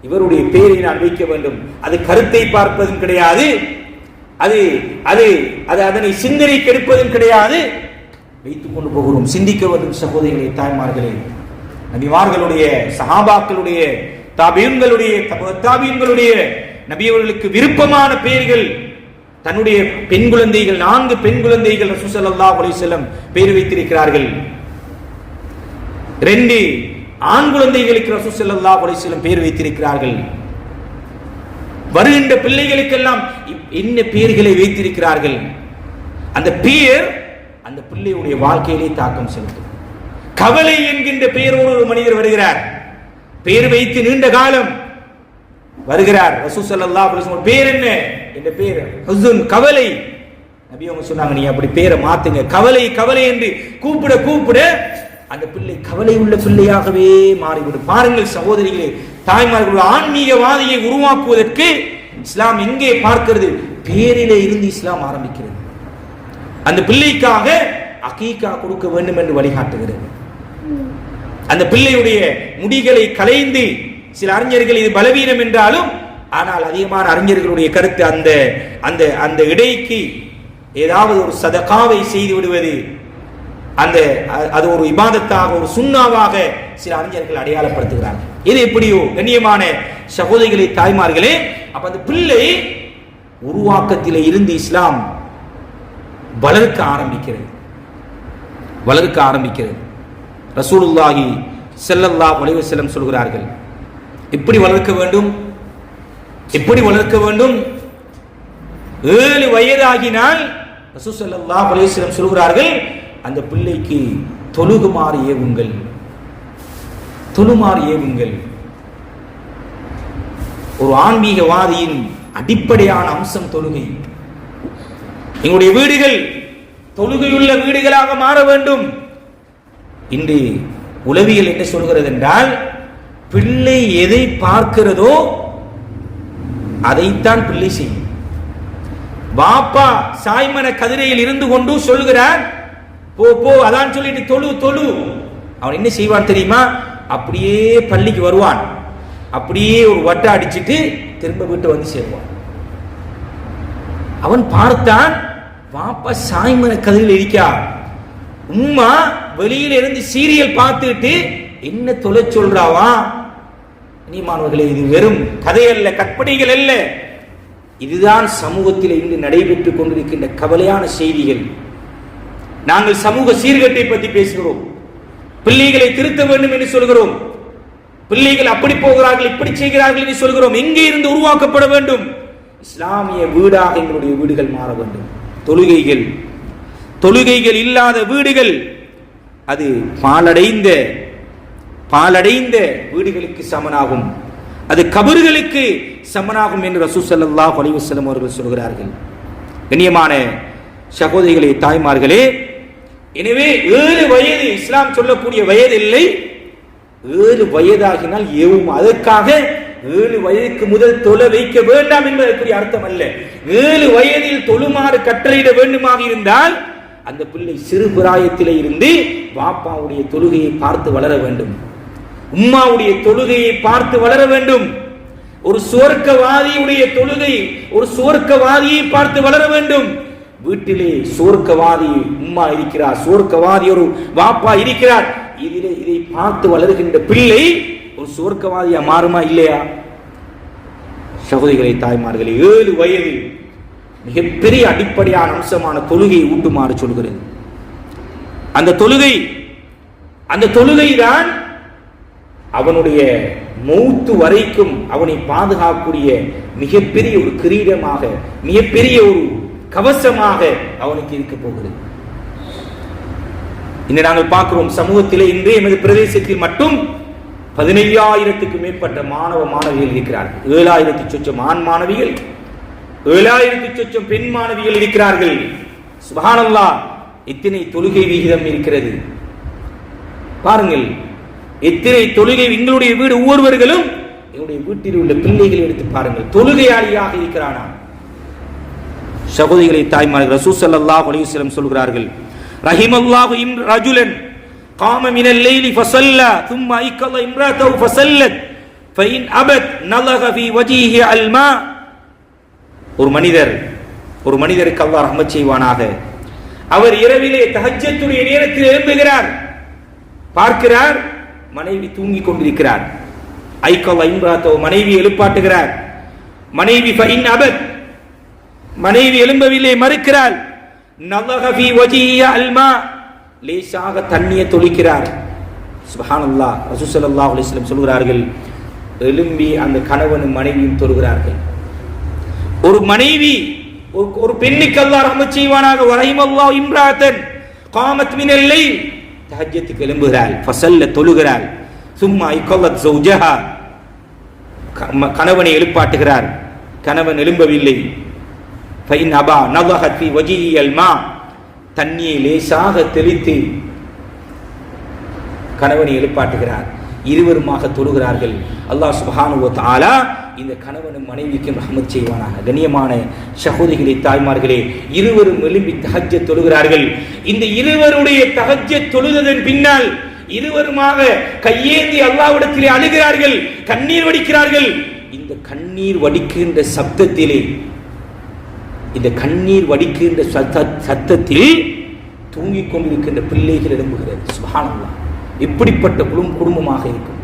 இவருடைய பெயரை நான் வைக்க வேண்டும். அது கருத்தை பார்ப்பதும் கிடையாது, அதனை சிந்தனை கெடுப்பதும் கிடையாது. வைத்துக் கொண்டு போகிறோம். சிந்திக்க வேண்டும் சகோதரிகளே, தாய்மார்களே. நபிமார்களுடைய, சஹாபாக்களுடைய, தாபியீன்களுடைய நபியவர்களுக்கு விருப்பமான பெயர்கள் தன்னுடைய பெண் குழந்தைகள், 4 பெண் குழந்தைகள் ரசூல் ஸல்லல்லாஹு அலைஹி வஸல்லம் பெயர் வைத்திருக்கிறார்கள். 2 ஆண் குழந்தைகளுக்கு ரசூல் ஸல்லல்லாஹு அலைஹி வஸல்லம் பெயர் வைத்திருக்கிறார்கள். வருகின்ற பிள்ளைகளுக்கெல்லாம் என்ன பெயர்களை வைத்திருக்கிறார்கள்? அந்த பெயர் அந்த பிள்ளையுடைய வாழ்க்கையிலே தாக்கம் செலுத்தும். கவலை என்கின்ற பெயரோடு ஒரு மனிதர் வருகிறார். பெயர் வைத்து நீண்ட காலம் வருகிறார். ரசூல் ஸல்லல்லாஹு அலைஹி வஸல்லம் பேர் என்ன? இந்த பேர் ஹுஸ்ன், கவலை. நபி அவங்க சொன்னாங்க, நீ அப்படி பேரை மாத்துங்க, கவலை கவலை என்று கூப்பிட அந்த பிள்ளை கவலை உள்ள பிள்ளையாகவே மாறிவிடும். பாருங்கள் சகோதரிகளே, தாய்மார்கள், ஆன்மீகவாதியை உருவாக்குவதற்கு இஸ்லாம் எங்கே பார்க்கிறது? பேரிலே இருந்து இஸ்லாம் ஆரம்பிக்கிறது. அந்த பிள்ளைக்காக அகீகா கொடுக்க வேண்டும் என்று வழிகாட்டுகிறது. அந்த பிள்ளையுடைய முடிகளை களைந்து, சில அறிஞர்கள் இது பலவீனம் என்றாலும், ஆனால் அதிகமான அறிஞர்களுடைய கருத்து அந்த இடைக்கு ஏதாவது ஒரு சதகாவை செய்து விடுவது, அது ஒரு இபாதத்தாக, ஒரு சுன்னாவாக சில அறிஞர்கள் அடையாளப்படுத்துகிறார்கள். இது எப்படியோ கண்ணியமான சகோதரிகளே, தாய்மார்களே, அப்ப அந்த பிள்ளை உருவாக்கத்திலே இருந்து இஸ்லாம் வளர்க்க ஆரம்பிக்கிறது. ரசூலுல்லாஹி ஸல்லல்லாஹு அலைஹி வஸல்லம் சொல்கிறார்கள், எப்படி வளர்க்க வேண்டும்? 7 வயதாகினால் ரசூல் ஸல்லல்லாஹு அலைஹி வஸல்லம் சொல்கிறார்கள், அந்த பிள்ளைக்கு தொழுகுமாறு ஏவுங்கள். ஒரு ஆன்மீகவாதியின் அடிப்படையான அம்சம் தொழுகை. எங்களுடைய வீடுகள் தொழுகையுள்ள வீடுகளாக மாற வேண்டும். இன்று உளவியல் என்ன சொல்கிறது என்றால், பிள்ளை எதை பார்க்கிறதோ அதைத்தான் பிள்ளை செய்யும். பாப்பா சாய்மன கதிரையில் இருந்து கொண்டு சொல்கிறார், போ போ அதான் சொல்லிட்டு தொழு தொழு. அவன் என்ன செய்வான் தெரியுமா? அப்படியே பள்ளிக்கு வருவான், அப்படியே ஒரு வட்ட அடிச்சுட்டு திரும்ப வீட்டை வந்து சேருவான். அவன் பார்த்தான், பாப்பா சாய்மன கதிரையில் இருக்கா, உம்மா வெளியில இருந்து சீரியல் பார்த்துட்டு என்ன தொலை சொல்றாவா. நீ மாணவர்களே, இது வெறும் கதை அல்ல, கற்பனைகள் அல்ல. இதுதான் சமூகத்தில் இன்று நடைபெற்றுக் கொண்டிருக்கின்ற கவலையான செய்திகள். நாங்கள் சமூக சீர்கேட்டை பற்றி பேசுகிறோம், பிள்ளைகளை திருத்த வேண்டும் என்று சொல்கிறோம், பிள்ளைகள் அப்படி போகிறார்கள் இப்படி செய்கிறார்கள் என்று சொல்கிறோம். எங்கே இருந்து உருவாக்கப்பட வேண்டும்? இஸ்லாமிய வீடாக எங்களுடைய வீடுகள் மாற வேண்டும். தொழுகைகள் இல்லாத வீடுகள் அது பாலடைந்த வீடுகளுக்கு சமனாகும், அது கபர்களுக்கு சமனாகும் என்று ரசூல் ஸல்லல்லாஹு அலைஹி வஸல்லம் அவர்கள் சொல்கிறார்கள். கண்ணியமான சகோதரிகளே, தாய்மார்களே, எனவே 7 வயது இஸ்லாம் சொல்லக்கூடிய வயது இல்லை. 7 வயதாகினால் ஏவும். அதற்காக 7 வயதுக்கு முதல் தொழ வைக்க வேண்டாம் என்பதற்குரிய அர்த்தம் அல்ல. 7 வயதில் தொழுமாறு கட்டளையிட வேண்டுமாக இருந்தால் அந்த பிள்ளை சிறு பிராயத்திலே இருந்து பாப்பாவுடைய தொழுகையை பார்த்து வளர வேண்டும், உம்மாவுடைய தொழுகையை பார்த்து வளர வேண்டும். ஒரு சுவர்க்கவாதியுடைய தொழுகை, ஒரு சுவர்க்கவாதியை பார்த்து வளர வேண்டும். வீட்டிலே சுவர்க்கவாதி உம்மா இருக்கிறார், சுவர்க்கவாதி ஒரு பாப்பா இருக்கிறார், இதை பார்த்து வளர்கின்ற பிள்ளை ஒரு சுவர்க்கவாதியா மாறுமா இல்லையா? சகோதரிகளை, தாய்மார்களே, 7 வயதில் மிகப்பெரிய அடிப்படையான அம்சமான தொழுகையை ஊட்டுமாறு சொல்கிறது. அந்த தொழுகை தான் அவனுடைய மௌத்து வரைக்கும் அவனை பாதுகாக்கக்கூடிய மிகப்பெரிய ஒரு கிரீடமாக, மிகப்பெரிய ஒரு கவசமாக அவனுக்கு இருக்க போகிறது. இன்று நாங்கள் பார்க்கிறோம், சமூகத்திலே இன்று எமது பிரதேசத்தில் மட்டும் 15,000க்கு மேற்பட்ட மாணவ மாணவிகள் இருக்கிறார்கள். 7,000 சொச்சம் ஆண் மாணவிகள், 7,000 சொச்சம் பெண் மாணவிகள் இருக்கிறார்கள். சுப்ஹானல்லாஹ், இத்தனை தொழுகை விகிதம் இருக்கிறது பாருங்கள். எத்தனை தொழுகை! எங்களுடைய வீடு ஒவ்வொருவர்களும் எங்களுடைய வீட்டில் உள்ள பிள்ளைகளை எடுத்து பாருங்கள், தொழுகையாளியாக இருக்கிறானா? சகோதரிகளை, தாய்மார்கள், ரசூல் ஸல்லல்லாஹு அலைஹி வஸல்லம் சொல்கிறார்கள், ரஹிமல்லாஹு ரஜுலன் காம மினல் லைலி ஃபஸல்லா ثم ஐகல இம்ராத்தஹு ஃபஸல்லத் ஃபஇன் அபத் நலக ஃபீ வஜீஹி அல்மா. ஒரு மனிதருக்கு அல்லாஹ் ரஹ்மத் செய்வானாக, அவர் இரவிலே தஹஜ்ஜுடைய நேரத்தில் எழும்புகிறார், பார்க்கிறார் மனைவி தூங்கிக் கொண்டிருக்கிறார். ஐகல இம்ராத்தஹு, மனைவி எழுப்பாட்டுகிறார். மனைவி ஃபஇன் அபத், மனைவி எழும்பவில்லை, மறுக்கிறார். நலக ஃபீ வஜீஹி அல்மா, லேசாக தண்ணியை தொளிக்கிறார். சுப்ஹானல்லாஹ், ரசூல் ஸல்லல்லாஹு அலைஹி வஸல்லம் சொல்கிறார்கள், எழும்பி அந்த கணவனும் மனைவியும் தொழுகிறார்கள். ஒரு மனைவி, ஒரு பெண்ணுக்கு அல்லாஹ் ரஹ்மத் செய்வானாக, வரஹிமல்லாஹு இம்ராத்தன் காமத் மினல் லைல், தஹஜ்ஜுக்கு எழும்புகிறாள், ஃபஸல்ல தொழுகிறாள். சும்மா ஐகலத் ஜௌஜஹா, கணவனை எழுப்பாட்டுகிறார், கணவன் எழும்பவில்லை. ஃபைன் அபா நலஹத் ஃபீ வஜீஹி அல்மா, தண்ணியை லேசாக தெளித்து கணவனை எழுப்பாட்டுகிறார். இருவருமாக தொழுகிறார்கள். அல்லாஹ் சுப்ஹானஹு வ தஆலா இந்த கணவனும் மனைவிக்கும் ரஹ்மத் செய்வானாக. கண்ணியமான சகோதரிகளே, தாய்மார்களே, இருவரும் எழும்பி தஹஜ்ஜத் தொழுகிறார்கள். இந்த இருவருடைய தஹஜ்ஜத் தொழுததன் பின்னால் இருவருமாக கையேந்தி அல்லாஹ்விடத்திலே அழுகிறார்கள், கண்ணீர் வடிக்கிறார்கள். இந்த கண்ணீர் வடிக்கின்ற சப்தத்திலே, இந்த கண்ணீர் வடிக்கின்ற சத்தத்தில் தூங்கிக் கொண்டிருக்கின்ற பிள்ளைகள் எழும்புகிறது. சுப்ஹானல்லாஹ், எப்படிப்பட்ட குடும்பமாக இருக்கும்,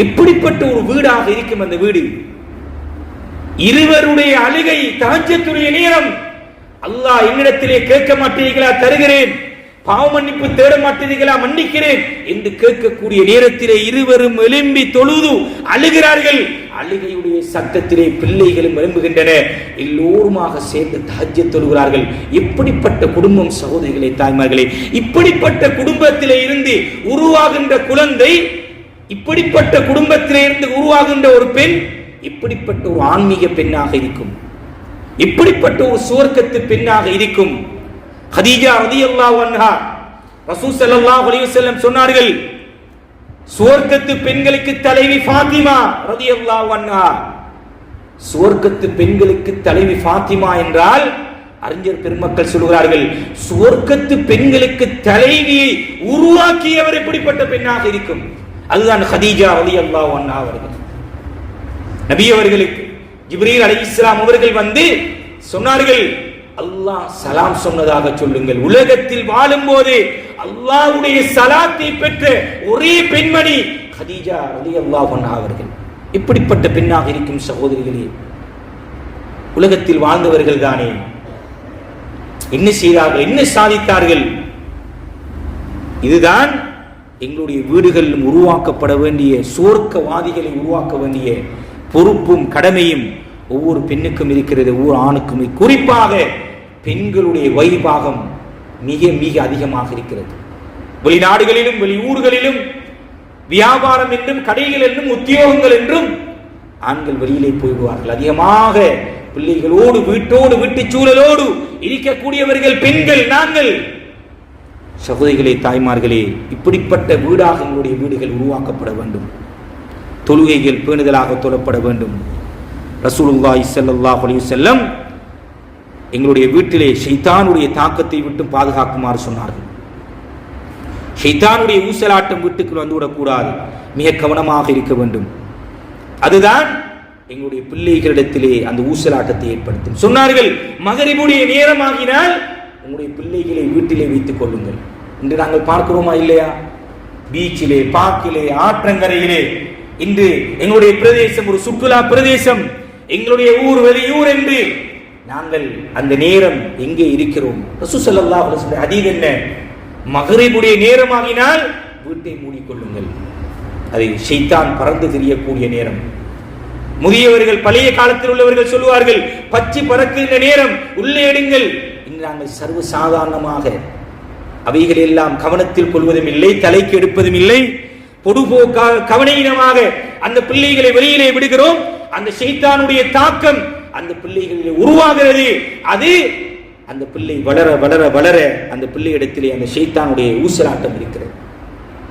எப்படிப்பட்ட ஒரு வீடாக இருக்கும் அந்த வீடு. இருவருடைய அழுகை, தஹஜ்ஜுடைய நேரம். அல்லாஹ் என்னிடத்திலே கேட்க மாட்டீர்களா, தருகிறேன். பாவ மன்னிப்பு தேட மாட்டீர்களா, மன்னிக்கிறேன் என்று கேட்கக்கூடிய நேரத்திலே இருவரும் எழும்பி தொழுது அழுகிறார்கள். அழுகையுடைய சத்தத்திலே பிள்ளைகளும் எழும்புகின்றன. எல்லோருமாக சேர்ந்து தஹஜ்ஜத் தொழுகிறார்கள். எப்படிப்பட்ட குடும்பம் சகோதரிகளே, தாய்மார்களே! இப்படிப்பட்ட குடும்பத்திலே இருந்து உருவாகின்ற குழந்தை, இப்படிப்பட்ட குடும்பத்திலே இருந்து உருவாகின்ற ஒரு பெண் இப்படிப்பட்ட ஒரு ஆன்மீக பெண்ணாக இருக்கும், இப்படிப்பட்ட ஒரு சுவர்க்கத்து பெண்ணாக இருக்கும். ஹதீஜா ரலியல்லாஹு அன்ஹா, ரசூல் ஸல்லல்லாஹு அலைஹி வஸல்லம் சொன்னார்கள், சுவர்க்கத்து பெண்களுக்கு தலைவி ஃபாத்திமா ரலியல்லாஹு அன்ஹா. சுவர்க்கத்து பெண்களுக்கு தலைவி ஃபாத்திமா என்றால் அறிஞர் பெருமக்கள் சொல்கிறார்கள், சுவர்க்கத்து பெண்களுக்கு தலைவியை உருவாக்கியவர் எப்படிப்பட்ட பெண்ணாக இருக்கும்? அதுதான் ஹதீஜா ரலியல்லாஹு அன்ஹா அவர்கள். நபி அவர்களுக்கு ஜிப்ரீல் அலைஹிஸ்ஸலாம் அவர்கள் வந்து சொன்னார்கள், அல்லாஹ் சலாம் சொன்னதாக சொல்லுங்கள். உலகத்தில் வாழும்போது அல்லாஹ்வுடைய சலாத்தை பெற்ற ஒரே பெண்மணி ஹதீஜா ரலியல்லாஹு அன்ஹா அவர்கள். இப்படிப்பட்ட பெண்ணாக இருக்கும் சகோதரிகளே, உலகத்தில் வாழ்ந்தவர்கள் தானே, என்ன செய்தார்கள், என்ன சாதித்தார்கள்? இதுதான் எங்களுடைய வீடுகளிலும் உருவாக்கப்பட வேண்டிய சுவர்க்கவாதிகளை உருவாக்க வேண்டிய பொறுப்பும் கடமையும் ஒவ்வொரு பெண்ணுக்கும் இருக்கிறது, ஒவ்வொரு ஆணுக்கும். குறிப்பாக பெண்களுடைய வைபாகம் மிக மிக அதிகமாக இருக்கிறது. வெளிநாடுகளிலும் வெளியூர்களிலும் வியாபாரம் என்றும் கடைகள் என்றும் உத்தியோகங்கள் என்றும் ஆண்கள் வெளியிலே போய்விடுவார்கள். அதிகமாக பிள்ளைகளோடு வீட்டோடு வீட்டு சூழலோடு இருக்கக்கூடியவர்கள் பெண்கள். நாங்கள் சகோதரிகளே, தாய்மார்களே, இப்படிப்பட்ட வீடாக எங்களுடைய வீடுகள் உருவாக்கப்பட வேண்டும். தொழுகைகள் பேணுதலாக தொழப்பட வேண்டும். ரசூலுல்லாஹி ஸல்லல்லாஹு அலைஹி வஸல்லம் எங்களுடைய வீட்டிலே ஷைத்தானுடைய தாக்கத்தை விட்டு பாதுகாக்குமாறு சொன்னார்கள். ஷைத்தானுடைய ஊசலாட்டம் வீட்டுக்குள் வந்துவிடக்கூடாது, மிக கவனமாக இருக்க வேண்டும். அதுதான் எங்களுடைய பிள்ளைகளிடத்திலே அந்த ஊசலாட்டத்தை ஏற்படுத்தும். சொன்னார்கள், மகரிபுடைய நேரமாகினால் உங்களுடைய பிள்ளைகளை வீட்டிலே வைத்துக் கொள்ளுங்கள். இன்று நாங்கள் பார்க்கிறோமா இல்லையா? பீச்சிலே, பார்க்கிலே, ஆற்றங்கரையிலே. இன்று எங்களுடைய பிரதேசம் ஒரு சுற்றுலா பிரதேசம், எங்களுடைய ஊர் வெளியூர் என்று நாங்கள் அந்த நேரம் எங்கே இருக்கிறோம்? ரசூல் ஸல்லல்லாஹு அலைஹி வஸல்லம் ஹதீஸ் என்ன? மகரிபுடைய நேரமாகினால் வீட்டை மூடிக்கொள்ளுங்கள். அது ஷைத்தான் பறந்து திரியக்கூடிய நேரம். முதியவர்கள், பழைய காலத்தில் உள்ளவர்கள் சொல்லுவார்கள், பச்சி பறக்கின்ற நேரம், உள்ளே எடுங்கள். இன்று நாங்கள் சர்வ சாதாரணமாக அவைகள் எல்லாம் கவனத்தில் கொள்வதும் இல்லை, தலைக்கு எடுப்பதும் இல்லை. பொடுபோக்காக கவனீனமாக அந்த பிள்ளைகளை வெளியிலே விடுகிறோம். அந்த ஷைத்தானுடைய தாக்கம் அந்த பிள்ளைகளிலே உருவாகிறது. அது அந்த பிள்ளை வளர வளர வளர அந்த பிள்ளை இடத்திலே அந்த ஷைத்தானுடைய ஊசலாட்டம் இருக்கிறது.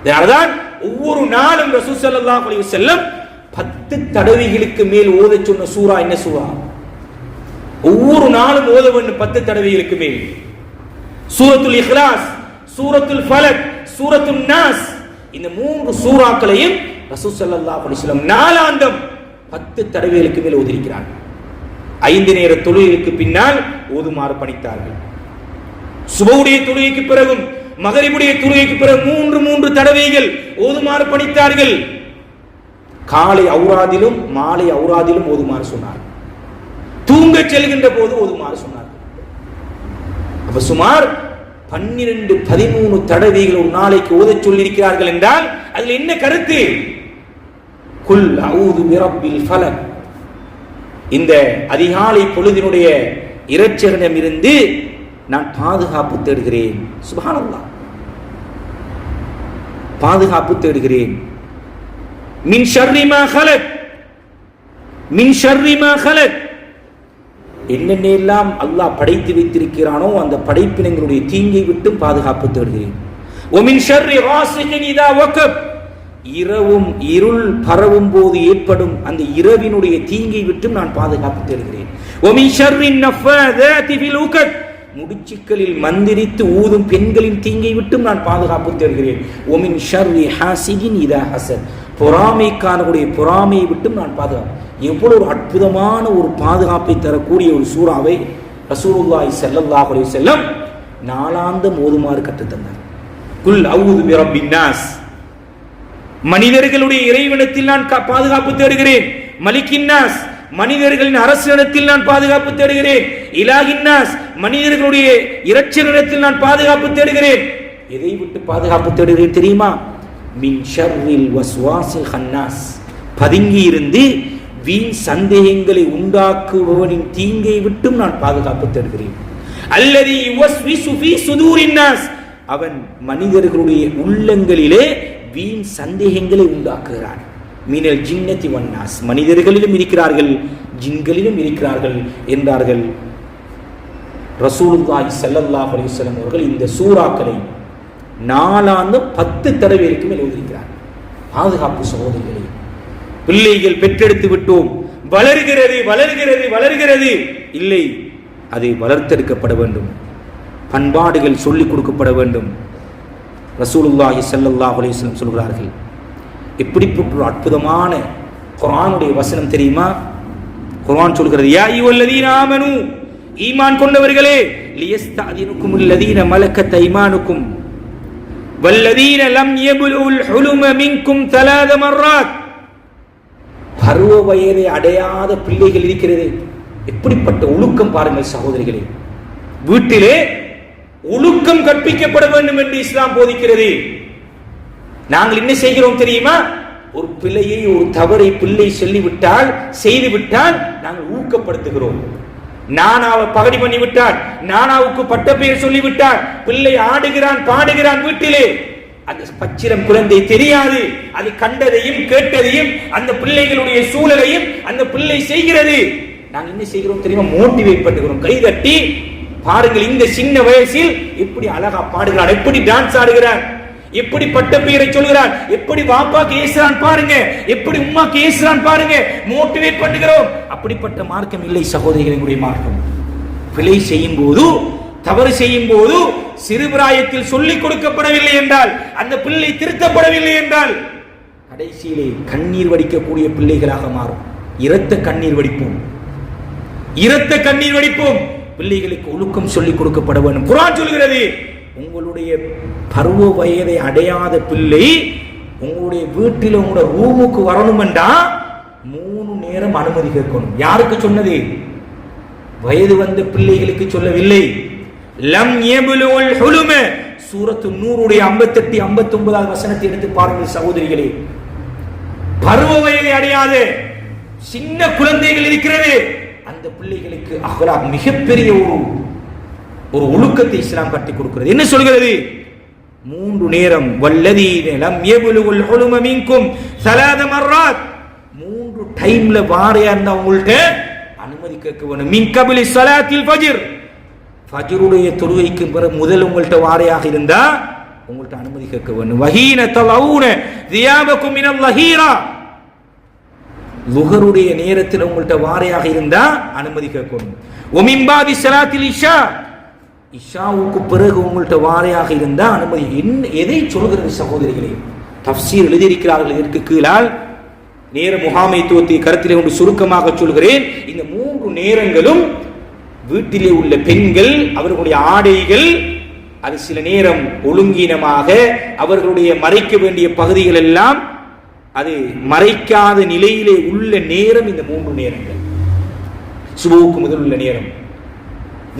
அதனால்தான் ஒவ்வொரு நாளும் ரசூல் ஸல்லல்லாஹு அலைஹி வஸல்லம் 10 தடவைகளுக்கு மேல் ஓத சொன்ன சூரா என்ன சூரா? ஒவ்வொரு நாளும் ஓத வேண்டும் 10 தடவைகளுக்கு மேல். சூரத்துல் இக்லாஸ், சூரத்துல் ஃபலக், சூரத்துன் நாஸ், இந்த 3 சூறாக்களையும் ரசூல் ஸல்லல்லாஹு அலைஹி வஸல்லம் நாளாந்தம் 10 தடவைகளுக்கு மேல் ஓதிருக்கிறார்கள். 5 நேர தொழுகைக்கு பின்னால் ஓதுமாறு பணித்தார்கள். சுபஹுடைய தொழுகைக்கு பிறகும் மகரிபுடைய தொழுகைக்கு பிறகு 3 தடவைகள் ஓதுமாறு பணித்தார்கள். காலை அவுராதிலும் மாலை அவுராதிலும் ஓதுமாறு சொன்னார். தூங்க செல்கின்ற போது ஓதுமாறு சொன்னார். அப்ப சுமார் 12-13 தடவைகள் ஒரு நாளைக்கு ஓதச் சொல்லியிருக்கிறார்கள் என்றால் அதில் என்ன கருத்து? குல் அஊது பிரப்பில் ஃபலக், இந்த அதிகாலை பொழுதினுடைய இரட்சகனிடம் இருந்து நான் பாதுகாப்பு தேடுகிறேன். சுப்ஹானல்லாஹ், பாதுகாப்பு தேடுகிறேன். மின் ஷர்ரி மா ஹலக், மின் ஷர்ரி மா ஹலக், என்னென்னெல்லாம் அல்லாஹ் படைத்து வைத்திருக்கிறானோ அந்த படைப்பினங்களுடைய தீங்கை விட்டு பாதுகாப்பு தேடுகிறேன். ஒமின் ஷர்ரி ராஸிகின் இதா வகப், இரவும் இருள் பரவும் போது ஏற்படும் அந்த இரவினுடைய தீங்கை விட்டு நான் பாதுகாப்பு தேடுகிறேன். ஒமின் ஷர்ரின் நஃபாதாதி ஃபில் உகத், முடிச்சுக்களில் மந்திரித்து ஊதும் பெண்களின் தீங்கை விட்டு நான் பாதுகாப்பு தேடுகிறேன். ஒமின் ஷர்ரி ஹாசிதின் இதா ஹஸத், பொறாமைக்காரனுடைய பொறாமையை விட்டு நான் பாதுகாப்பு. எவ்வளவு ஒரு அற்புதமான ஒரு பாதுகாப்பை தரக்கூடிய ஒரு சூறாவை ரசூலுல்லாஹி ஸல்லல்லாஹு அலைஹி வஸல்லம் நாளாந்தம் ஓதுமாறு கற்றுத்தந்தார். குல் அஊது பிரப்பின் நாஸ், மனிதர்களுடைய இறைவனத்தில் நான் பாதுகாப்பு தேடுகிறேன். மலிக்கின் நாஸ், மனிதர்களின் அரசிடத்தில் நான் பாதுகாப்பு தேடுகிறேன். இலாஹின் நாஸ், மனிதர்களுடைய இரட்சகனிடத்தில் நான் பாதுகாப்பு தேடுகிறேன். எதை விட்டு பாதுகாப்பு தேடுகிறேன் தெரியுமா? மின் ஷர்ரில் வஸ்வாஸில் ஹன்னாஸ், பதுங்கி இருந்து வீண் சந்தேகங்களை உண்டாக்குபவனின் தீங்கை விட்டும் நான் பாதுகாப்பு தேடுகிறேன். அல்லதி யுவஸ்விசு ஃபீ சுதூரின் நாஸ், அவன் மனிதர்களுடைய உள்ளங்களிலே வீண் சந்தேகங்களை உண்டாக்குகிறான். மினல் ஜின்னதி வன்னாஸ், மனிதர்களிலும் இருக்கிறார்கள் ஜின்களிலும் இருக்கிறார்கள் என்றார்கள் ரசூலுல்லாஹி ஸல்லல்லாஹு அலைஹி வஸல்லம் அவர்கள். இந்த சூறாக்களை நாளாந்தம் 10 தடவைக்கு மேல் ஓதியிருக்கிறார்கள். பாதுகாப்பு சகோதரிகளே. பிள்ளைகள் பெற்றெடுத்து விட்டோம், வளர்கிறது வளர்கிறது வளர்கிறது, இல்லை, அதை வளர்த்தெடுக்கப்பட வேண்டும், பண்பாடுகள் சொல்லிக் கொடுக்கப்பட வேண்டும். ரசூலுல்லாஹி ஸல்லல்லாஹு அலைஹி வஸல்லம் சொல்கிறார்கள், எப்படிப்பட்ட ஒரு அற்புதமான குர்ஆனுடைய வசனம் தெரியுமா? குர்ஆன் சொல்கிறது, யா அய்யுஹல்லதீன ஆமனூ, ஈமான் கொண்டவர்களே, லியஸ்தஅதினுக்குமுல் லதீன மலக்கத் ஐமானுக்கும் வல்லதீன லம் யப்லுல் ஹுலும மின்கும் ثلاث மர்ராத். பருவ வயதை அடையாத பிள்ளைகள் இருக்கிறது. எப்படிப்பட்ட ஒழுக்கம் பாருங்கள் சகோதரிகளே. வீட்டிலே ஒழுக்கம் கற்பிக்கப்பட வேண்டும் என்று இஸ்லாம் போதிக்கிறது. நாங்கள் என்ன செய்கிறோம் தெரியுமா? ஒரு பிள்ளையை, ஒரு தவறை பிள்ளை சொல்லிவிட்டால், செய்துவிட்டால் நாங்கள் ஊக்கப்படுத்துகிறோம். நானாவை பகடி பண்ணி விட்டார், நானாவுக்கு பட்ட பெயர் சொல்லிவிட்டார், பிள்ளை ஆடுகிறான் பாடுகிறான் வீட்டிலே, அந்த பச்சிரம் குழந்தை தெரியாது, அது கண்டதையும் கேட்டதையும் அந்த பிள்ளைகளுடைய சூழலையும் அந்த பிள்ளை செய்கிறது. நாங்கள் என்ன செய்கிறோம் தெரியுமா? மோட்டிவேட் பண்ணுகிறோம், கைதட்டி பாருங்கள், இந்த சின்ன வயசில் எப்படி அழகா பாடுகிறான், எப்படி டான்ஸ் ஆடுகிறான், எப்படி பட்ட பெயரை சொல்கிறான், எப்படி வாப்பா கேசுறான் பாருங்க, எப்படி உம்மா கேசுறான் பாருங்க, மோட்டிவேட் பண்ணுகிறோம். அப்படிப்பட்ட மார்க்கம் இல்லை சகோதரிகளுடைய மார்க்கம். பிழை செய்யும் போது, தவறு செய்யும் போது சிறுபிராயத்தில் சொல்லிக் கொடுக்கப்படவில்லை என்றால், அந்த பிள்ளை திருத்தப்படவில்லை என்றால், கடைசியிலே கண்ணீர் வடிக்கக்கூடிய பிள்ளைகளாக மாறும். இரத்த கண்ணீர் வடிப்போம், இரத்த கண்ணீர் வடிப்போம். பிள்ளைகளுக்கு ஒழுக்கம் சொல்லிக் கொடுக்கப்பட வேண்டும். குர்ஆன் சொல்கிறது, உங்களுடைய பருவ வயதை அடையாத பிள்ளை உங்களுடைய வீட்டில் உங்களோட ரூமுக்கு வரணும் என்றா 3 நேரம் அனுமதி கேட்கணும். யாருக்கு சொன்னது? வயது வந்த பிள்ளைகளுக்கு சொல்லவில்லை. லம் யப்லுல் ஹுலும, சூரத்து நூருடைய 58 59 வசனத்தை எடுத்து பாருங்கள் சகோதரிகளே. பருவ வயதை அடையாத சின்ன குழந்தைகள் இருக்கிறது, அந்த பிள்ளைகளுக்கு அஹ்லாக், மிகப்பெரிய ஒரு ஒழுக்கத்தை இஸ்லாம் கற்றுக் கொடுக்கிறது. என்ன சொல்கிறது? 3 நேரம், வல்லதீன லம் யப்லுல் ஹுலும மின்கும் 3 மர்ராத், 3 டைம்ல வாரியா இருந்தா உங்கள்ட்ட அனுமதி கேட்க வேண்டும். மின் கபிலி ஸலாத்தில் ஃபஜ்ர், ஃபஜ்ருடைய தொழுகைக்கு பிறகு முதல் உங்கள்ட்ட வாரியாக இருந்தா உங்கள்ட்ட அனுமதி கேட்க வேண்டும். வஹீன தலவுன தியாபக்கும் மினல் லஹீரா, லுஹருடைய நேரத்தில் உங்கள்ட்ட வாரியாக இருந்தா அனுமதி கேட்கணும். ஒமின் பாதி ஸலாத்தில் இஷா, இஷாவுக்கு பிறகு உங்கள்ட்ட வாரையாக இருந்தா அனுமதி. எதை சொல்கிறது சகோதரிகளே? தஃப்சீர் எழுதியிருக்கிறார்கள். இதற்கு கீழால் நேர முகாமைத்துவத்தை கருத்திலே கொண்டு சுருக்கமாக சொல்கிறேன். இந்த 3 நேரங்களும் வீட்டிலே உள்ள பெண்கள், அவர்களுடைய ஆடைகள், அது சில நேரம் ஒழுங்கீனமாக அவர்களுடைய மறைக்க வேண்டிய பகுதிகள் எல்லாம் அது மறைக்காத நிலையிலே உள்ள நேரம் இந்த 3 நேரங்கள். சுபுவுக்கு முதல் உள்ள நேரம்,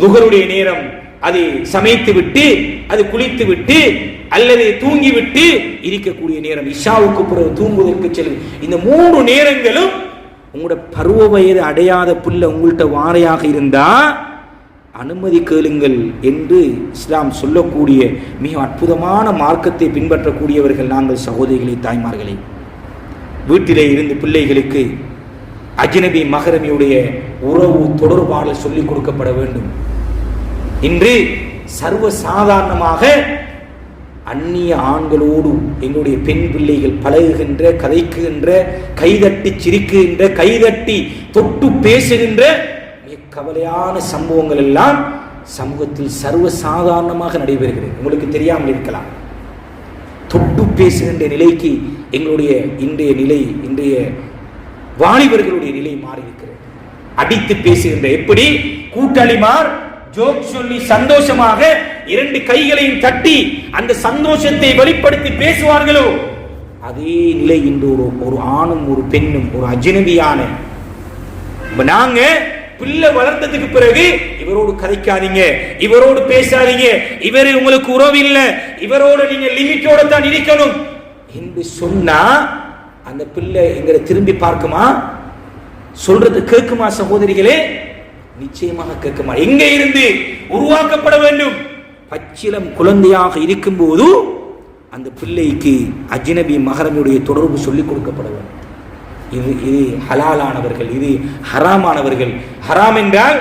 லுஹருடைய நேரம், அதை சமைத்து விட்டு, அது குளித்து விட்டு அல்லது தூங்கி விட்டு இருக்கக்கூடிய நேரம், இஷாவுக்கு பிறகு தூங்குவதற்கு செல்லும். இந்த 3 நேரங்களும் உங்களோட பருவ வயது அடையாத புள்ள உங்கள்கிட்ட வாரையாக இருந்தா அனுமதி கேளுங்கள் என்று இஸ்லாம் சொல்லக்கூடிய மிக அற்புதமான மார்க்கத்தை பின்பற்றக்கூடியவர்கள் நாங்கள் சகோதரிகளே, தாய்மார்களே. வீட்டிலே இருந்து பிள்ளைகளுக்கு அஜ்னபி மஹரமியுடைய உறவு தொடர்பாடல் சொல்லிக் கொடுக்கப்பட வேண்டும். இன்று சர்வ சாதாரணமாக அந்நிய ஆண்களோடு எங்களுடைய பெண் பிள்ளைகள் பழகுகின்ற, கதைக்குகின்ற, கைதட்டி சிரிக்குகின்ற, கைதட்டி தொட்டு பேசுகின்ற மிக கவலையான சம்பவங்கள் எல்லாம் சமூகத்தில் சர்வ சாதாரணமாக நடைபெறுகிறது. உங்களுக்கு தெரியாமல் இருக்கலாம். தொட்டு பேசுகின்ற நிலைக்கு எங்களுடைய இன்றைய வாலிபர்களுடைய நிலை மாறி இருக்கிறது. அடித்து பேசுகின்ற, எப்படி கூட்டாளிமார் ஜோக் சொல்லி சந்தோஷமாக 2 கைகளையும் தட்டி அந்த சந்தோஷத்தை வெளிப்படுத்தி பேசுவார்களோ அதே நிலை இன்று ஒரு ஆணும் ஒரு பெண்ணும் ஒரு அஜ்னபியான, நாங்க பிள்ளை வளர்ந்ததுக்கு பிறகு இவரோடு கதைக்காதீங்க, இவரோடு பேசாதீங்க, இவரு உங்களுக்கு உறவு இல்லை, இவரோடு நீங்க லிமிட்டோட தான் இருக்கணும் என்று சொன்னா அந்த பிள்ளை எங்களை திரும்பி பார்க்குமா? சொல்றது கேட்குமா சகோதரிகளே? நிச்சயமாக கேட்குமா? எங்கே இருந்து உருவாக்கப்பட வேண்டும்? பச்சிலம் குழந்தையாக இருக்கும் போது அந்த பிள்ளைக்கு அஜ்னபி மஹரமுடைய தொடர்பு சொல்லிக் கொடுக்கப்பட வேண்டும். இது ஹலாலானவர்கள், இது ஹராமானவர்கள். ஹராம் என்றால்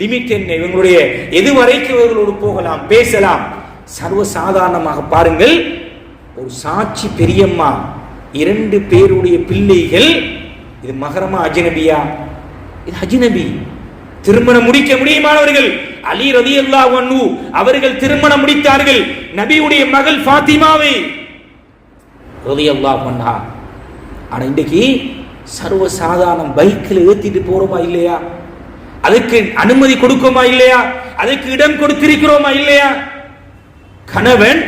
லிமிட் என்ன, இவங்களுடைய எதுவரைக்கும் இவர்களோடு போகலாம், பேசலாம். சர்வ சாதாரணமாக பாருங்கள், ஒரு சாட்சி பெரியம்மா 2 பேருடைய பிள்ளைகள், இது மஹரமா அஜ்னபியா? இது அஜ்னபி. திருமணம் முடிக்க முடியுமானவர்கள்? அலி ரலியல்லாஹு அன்ஹு அவர்கள் திருமணம் முடித்தார்கள் நபியுடைய மகள் ஃபாத்திமாவை ரலியல்லாஹு அன்ஹா. ஆனா இன்றைக்கு சர்வ சாதாரண பைக்கில் ஏத்திட்டு போறோமா இல்லையா? அதுக்கு அனுமதி கொடுக்கோமா இல்லையா? அதுக்கு இடம் கொடுத்திருக்கிறோமா இல்லையா? கணவன்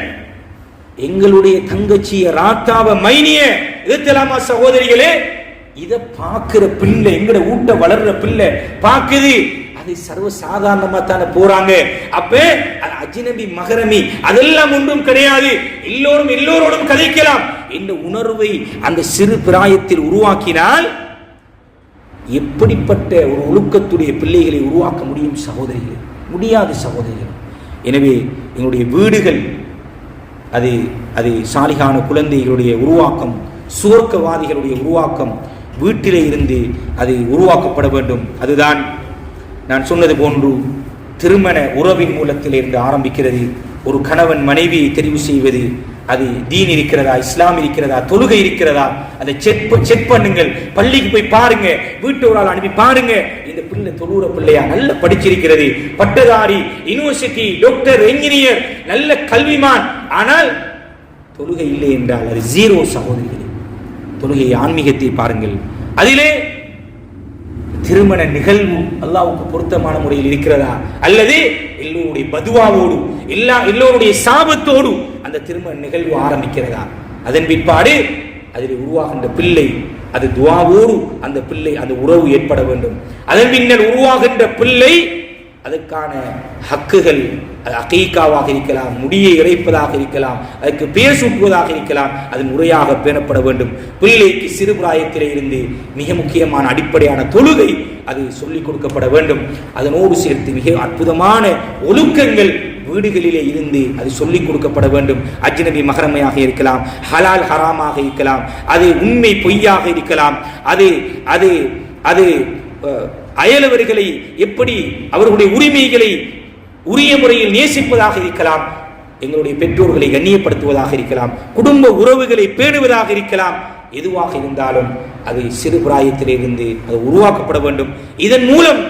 எங்களுடைய தங்கச்சிய ராத்தாவ மைனிய ஏத்தலாமா சகோதரிகளே? இத பாக்குற பிள்ளை, எங்கட ஊட்ட வளர்ற பிள்ளை பாக்குது, அது சர்வ சாதாரணமா தானே போறாங்க. அப்ப அஜ்னபி மஹரமி அதெல்லாம் ஒன்றும் கிடையாது, எல்லோரோடும் கதைக்கலாம் என்ற உணர்வை அந்த சிறு பிராயத்தில் உருவாக்கினால் எப்படிப்பட்ட ஒரு ஒழுக்கத்துடைய பிள்ளைகளை உருவாக்க முடியும் சகோதரிகள்? முடியாது சகோதரிகள். எனவே எங்களுடைய வீடுகள் அது சாலிகான குழந்தைகளுடைய உருவாக்கம், சுவர்க்கவாதிகளுடைய உருவாக்கம் வீட்டிலே இருந்து அது உருவாக்கப்பட வேண்டும். அதுதான் நான் சொன்னது போன்று திருமண உறவின் மூலத்திலிருந்து ஆரம்பிக்கிறது. ஒரு கணவன் மனைவியை தெரிவு செய்வது, அது தீன் இருக்கிறதா, இஸ்லாம் இருக்கிறதா, தொழுகை இருக்கிறதா, அதை செக் பண்ணுங்கள். பள்ளிக்கு போய் பாருங்க, வீட்டோரால் அனுப்பி பாருங்க, இந்த பிள்ளை தொழுற பிள்ளையா, நல்ல படிச்சிருக்கிறது, பட்டதாரி, யூனிவர்சிட்டி, டாக்டர், என்ஜினியர், நல்ல கல்விமான், ஆனால் தொழுகை இல்லை என்றால் அது ஜீரோ சகோதரிகளே. தொழுகை ஆன்மீகத்தை பாருங்கள். அதிலே திருமண நிகழ்வு அல்லாஹ்வுக்கு பொருத்தமான முறையில் இருக்கிறதா, அல்லது எல்லோருடைய பதுவாவோடு எல்லோருடைய சாபத்தோடு அந்த திருமண நிகழ்வு ஆரம்பிக்கிறதா? அதன் பிற்பாடு அதில் உருவாகின்ற பிள்ளை அது துவாவோடு அந்த பிள்ளை அந்த உறவு ஏற்பட வேண்டும். அதன் பின்னர் உருவாகின்ற பிள்ளை அதற்கான ஹக்குகள், அது அகீகாவாக இருக்கலாம், முடியை இறைப்பதாக இருக்கலாம், அதுக்கு பேர் சூட்டுவதாக இருக்கலாம், அது முறையாக பேணப்பட வேண்டும். பிள்ளைக்கு சிறு பிராயத்திலே இருந்து மிக முக்கியமான அடிப்படையான தொழுகை அது சொல்லிக் கொடுக்கப்பட வேண்டும். அதனோடு சேர்த்து மிக அற்புதமான ஒழுக்கங்கள் வீடுகளிலே இருந்து அது சொல்லிக் கொடுக்கப்பட வேண்டும். அஜ்னபி மஹரமையாக இருக்கலாம், ஹலால் ஹராமாக இருக்கலாம், அது உண்மை பொய்யாக இருக்கலாம், அது அது அது அயலவர்களை எப்படி அவர்களுடைய உரிமைகளை உரிய முறையில் நேசிப்பதாக இருக்கலாம், எங்களுடைய பெற்றோர்களை கண்ணியப்படுத்துவதாக இருக்கலாம், குடும்ப உறவுகளை பேணுவதாக இருக்கலாம். எதுவாக இருந்தாலும் அது சிறு பிராயத்திலிருந்து அது உருவாக்கப்பட வேண்டும். இதன் மூலம்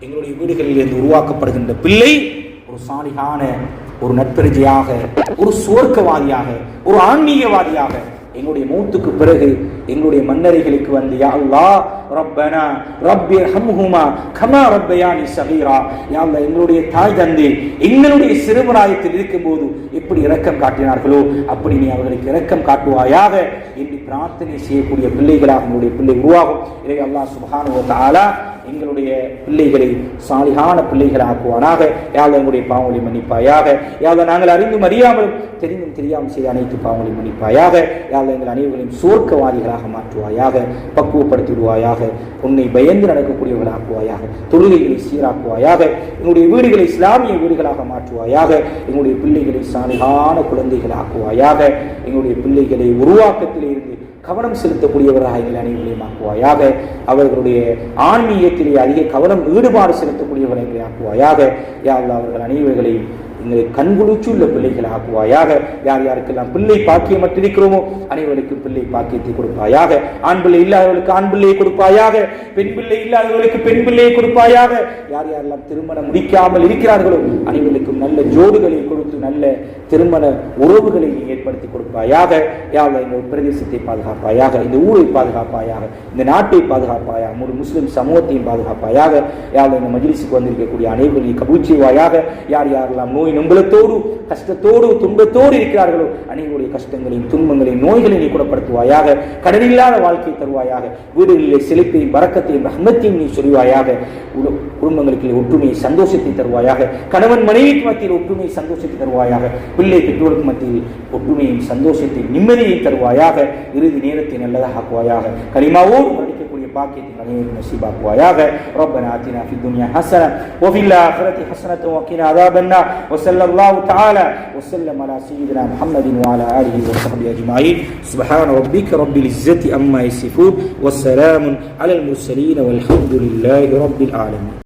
எங்களுடைய வீடுகளில் இருந்து உருவாக்கப்படுகின்ற பிள்ளை ஒரு சாலிகான, ஒரு நட்பரிஜையாக, ஒரு சுவர்க்கவாதியாக, ஒரு ஆன்மீகவாதியாக எங்களுடைய மௌத்துக்கு பிறகு எங்களுடைய மன்னரைகளுக்கு வந்து, யா அல்லாஹ் ரப்பனா ரப்பிர்ஹம்ஹுமா கமா ரப்பயானி ஸகீரா, யா அல்லாஹ் எங்களுடைய தாய் தந்தை எங்களுடைய சிறுபிராயத்தில் இருக்கும்போது எப்படி இரக்கம் காட்டினார்களோ அப்படி நீ அவர்களுக்கு இரக்கம் காட்டுவாயாக என்று பிரார்த்தனை செய்யக்கூடிய பிள்ளைகளாக எங்களுடைய பிள்ளை உருவாகும். இதை அல்லாஹ் சுப்ஹானஹு வ தஆலா எங்களுடைய பிள்ளைகளை சாலிகான பிள்ளைகளாக்குவானாக. யா அல்லாஹ் எங்களுடைய பாவங்களை மன்னிப்பாயாக. யா அல்லாஹ் நாங்கள் அறிந்தும் அறியாமலும் தெரிந்தும் தெரியாமல் செய்த அனைத்து பாவங்களை மன்னிப்பாயாக. யா அல்லாஹ் எங்கள் அனைவர்களையும் சுவர்க்கவாதிகளாக மாற்றுவாயாக, பக்குவப்படுத்திடுவாயாக, உன்னை பயந்து நடக்கக்கூடியவர்களாக்குவாயாக, தொழுகைகளை சீராக்குவாயாக, எங்களுடைய வீடுகளை இஸ்லாமிய வீடுகளாக மாற்றுவாயாக, எங்களுடைய பிள்ளைகளை சாலிகான குழந்தைகளாக்குவாயாக, எங்களுடைய பிள்ளைகளை உருவாக்கத்திலே இருந்து கவனம் செலுத்தக்கூடியவராக எங்கள் அனைவரையும் ஆக்குவாயாக, அவர்களுடைய ஆன்மீகத்திலே அதிக கவனம் ஈடுபாடு செலுத்தக்கூடியவரை எங்களை ஆக்குவாயாக. யா அல்லாஹ் அவர்கள் அனைவர்களையும் எங்களை கண்குளிச்சுள்ள பிள்ளைகளை ஆக்குவாயாக. யார் யாருக்கெல்லாம் பிள்ளை பாக்கியம் இருக்கிறோமோ அனைவருக்கும் பிள்ளை பாக்கியத்தை கொடுப்பாயாக. ஆண் பிள்ளை இல்லாதவர்களுக்கு ஆண் பிள்ளையை கொடுப்பாயாக, பெண் பிள்ளை இல்லாதவர்களுக்கு பெண் பிள்ளையை கொடுப்பாயாக. யார் யாரெல்லாம் திருமணம் முடிக்காமல் இருக்கிறார்களோ அனைவருக்கும் நல்ல ஜோடுகளை கொடுத்து நல்ல திருமண உறவுகளை ஏற்படுத்தி கொடுப்பாயாக. யா அல்லாஹ் எங்கள் பிரதேசத்தை பாதுகாப்பாயாக, இந்த ஊரை பாதுகாப்பாயாக, இந்த நாட்டை பாதுகாப்பாயாக, முழு முஸ்லிம் சமூகத்தையும் பாதுகாப்பாயாக. யா அல்லாஹ் இந்த மஜ்லிஸுக்கு வந்திருக்கக்கூடிய அனைவரையும் கபூல் செய்வாயாக. யார் யாரெல்லாம் நோய் நொம்பலத்தோடு கஷ்டத்தோடு துன்பத்தோடு இருக்கிறார்களோ அனைவருடைய கஷ்டங்களையும் துன்பங்களையும் நோய்களையும் குணப்படுத்துவாயாக. கடனில்லாத வாழ்க்கையை தருவாயாக. வீடுகளிலே செழிப்பையும் பரக்கத்தையும் ரஹ்மத்தையும் நீ சொல்வாயாக. குடும்பங்களுக்கு ஒற்றுமையை சந்தோஷத்தை தருவாயாக. கணவன் மனைவிக்கு மத்தியில் ஒற்றுமையை சந்தோஷத்தை தருவாயாக. பிள்ளை பெற்றோருக்கு மத்தியில் ஒற்றுமையும் சந்தோஷத்தை நிம்மதியை தருவாயாக. இறுதி நேரத்தை நல்லதாக ஆக்குவாயாக. கலிமாவோடு படிக்கக்கூடிய பாக்கியத்தை அனைவரும் நசீபாக்குவாயாக. ربنا آتنا في الدنيا حسنة وفي الآخرة حسنة وقنا عذاب النار وصلى الله تعالى وسلم على سيدنا محمد وعلى آله وصحبه أجمعين. سبحان ربك رب العزة عما يصفون والسلام على المرسلين والحمد لله رب العالمين.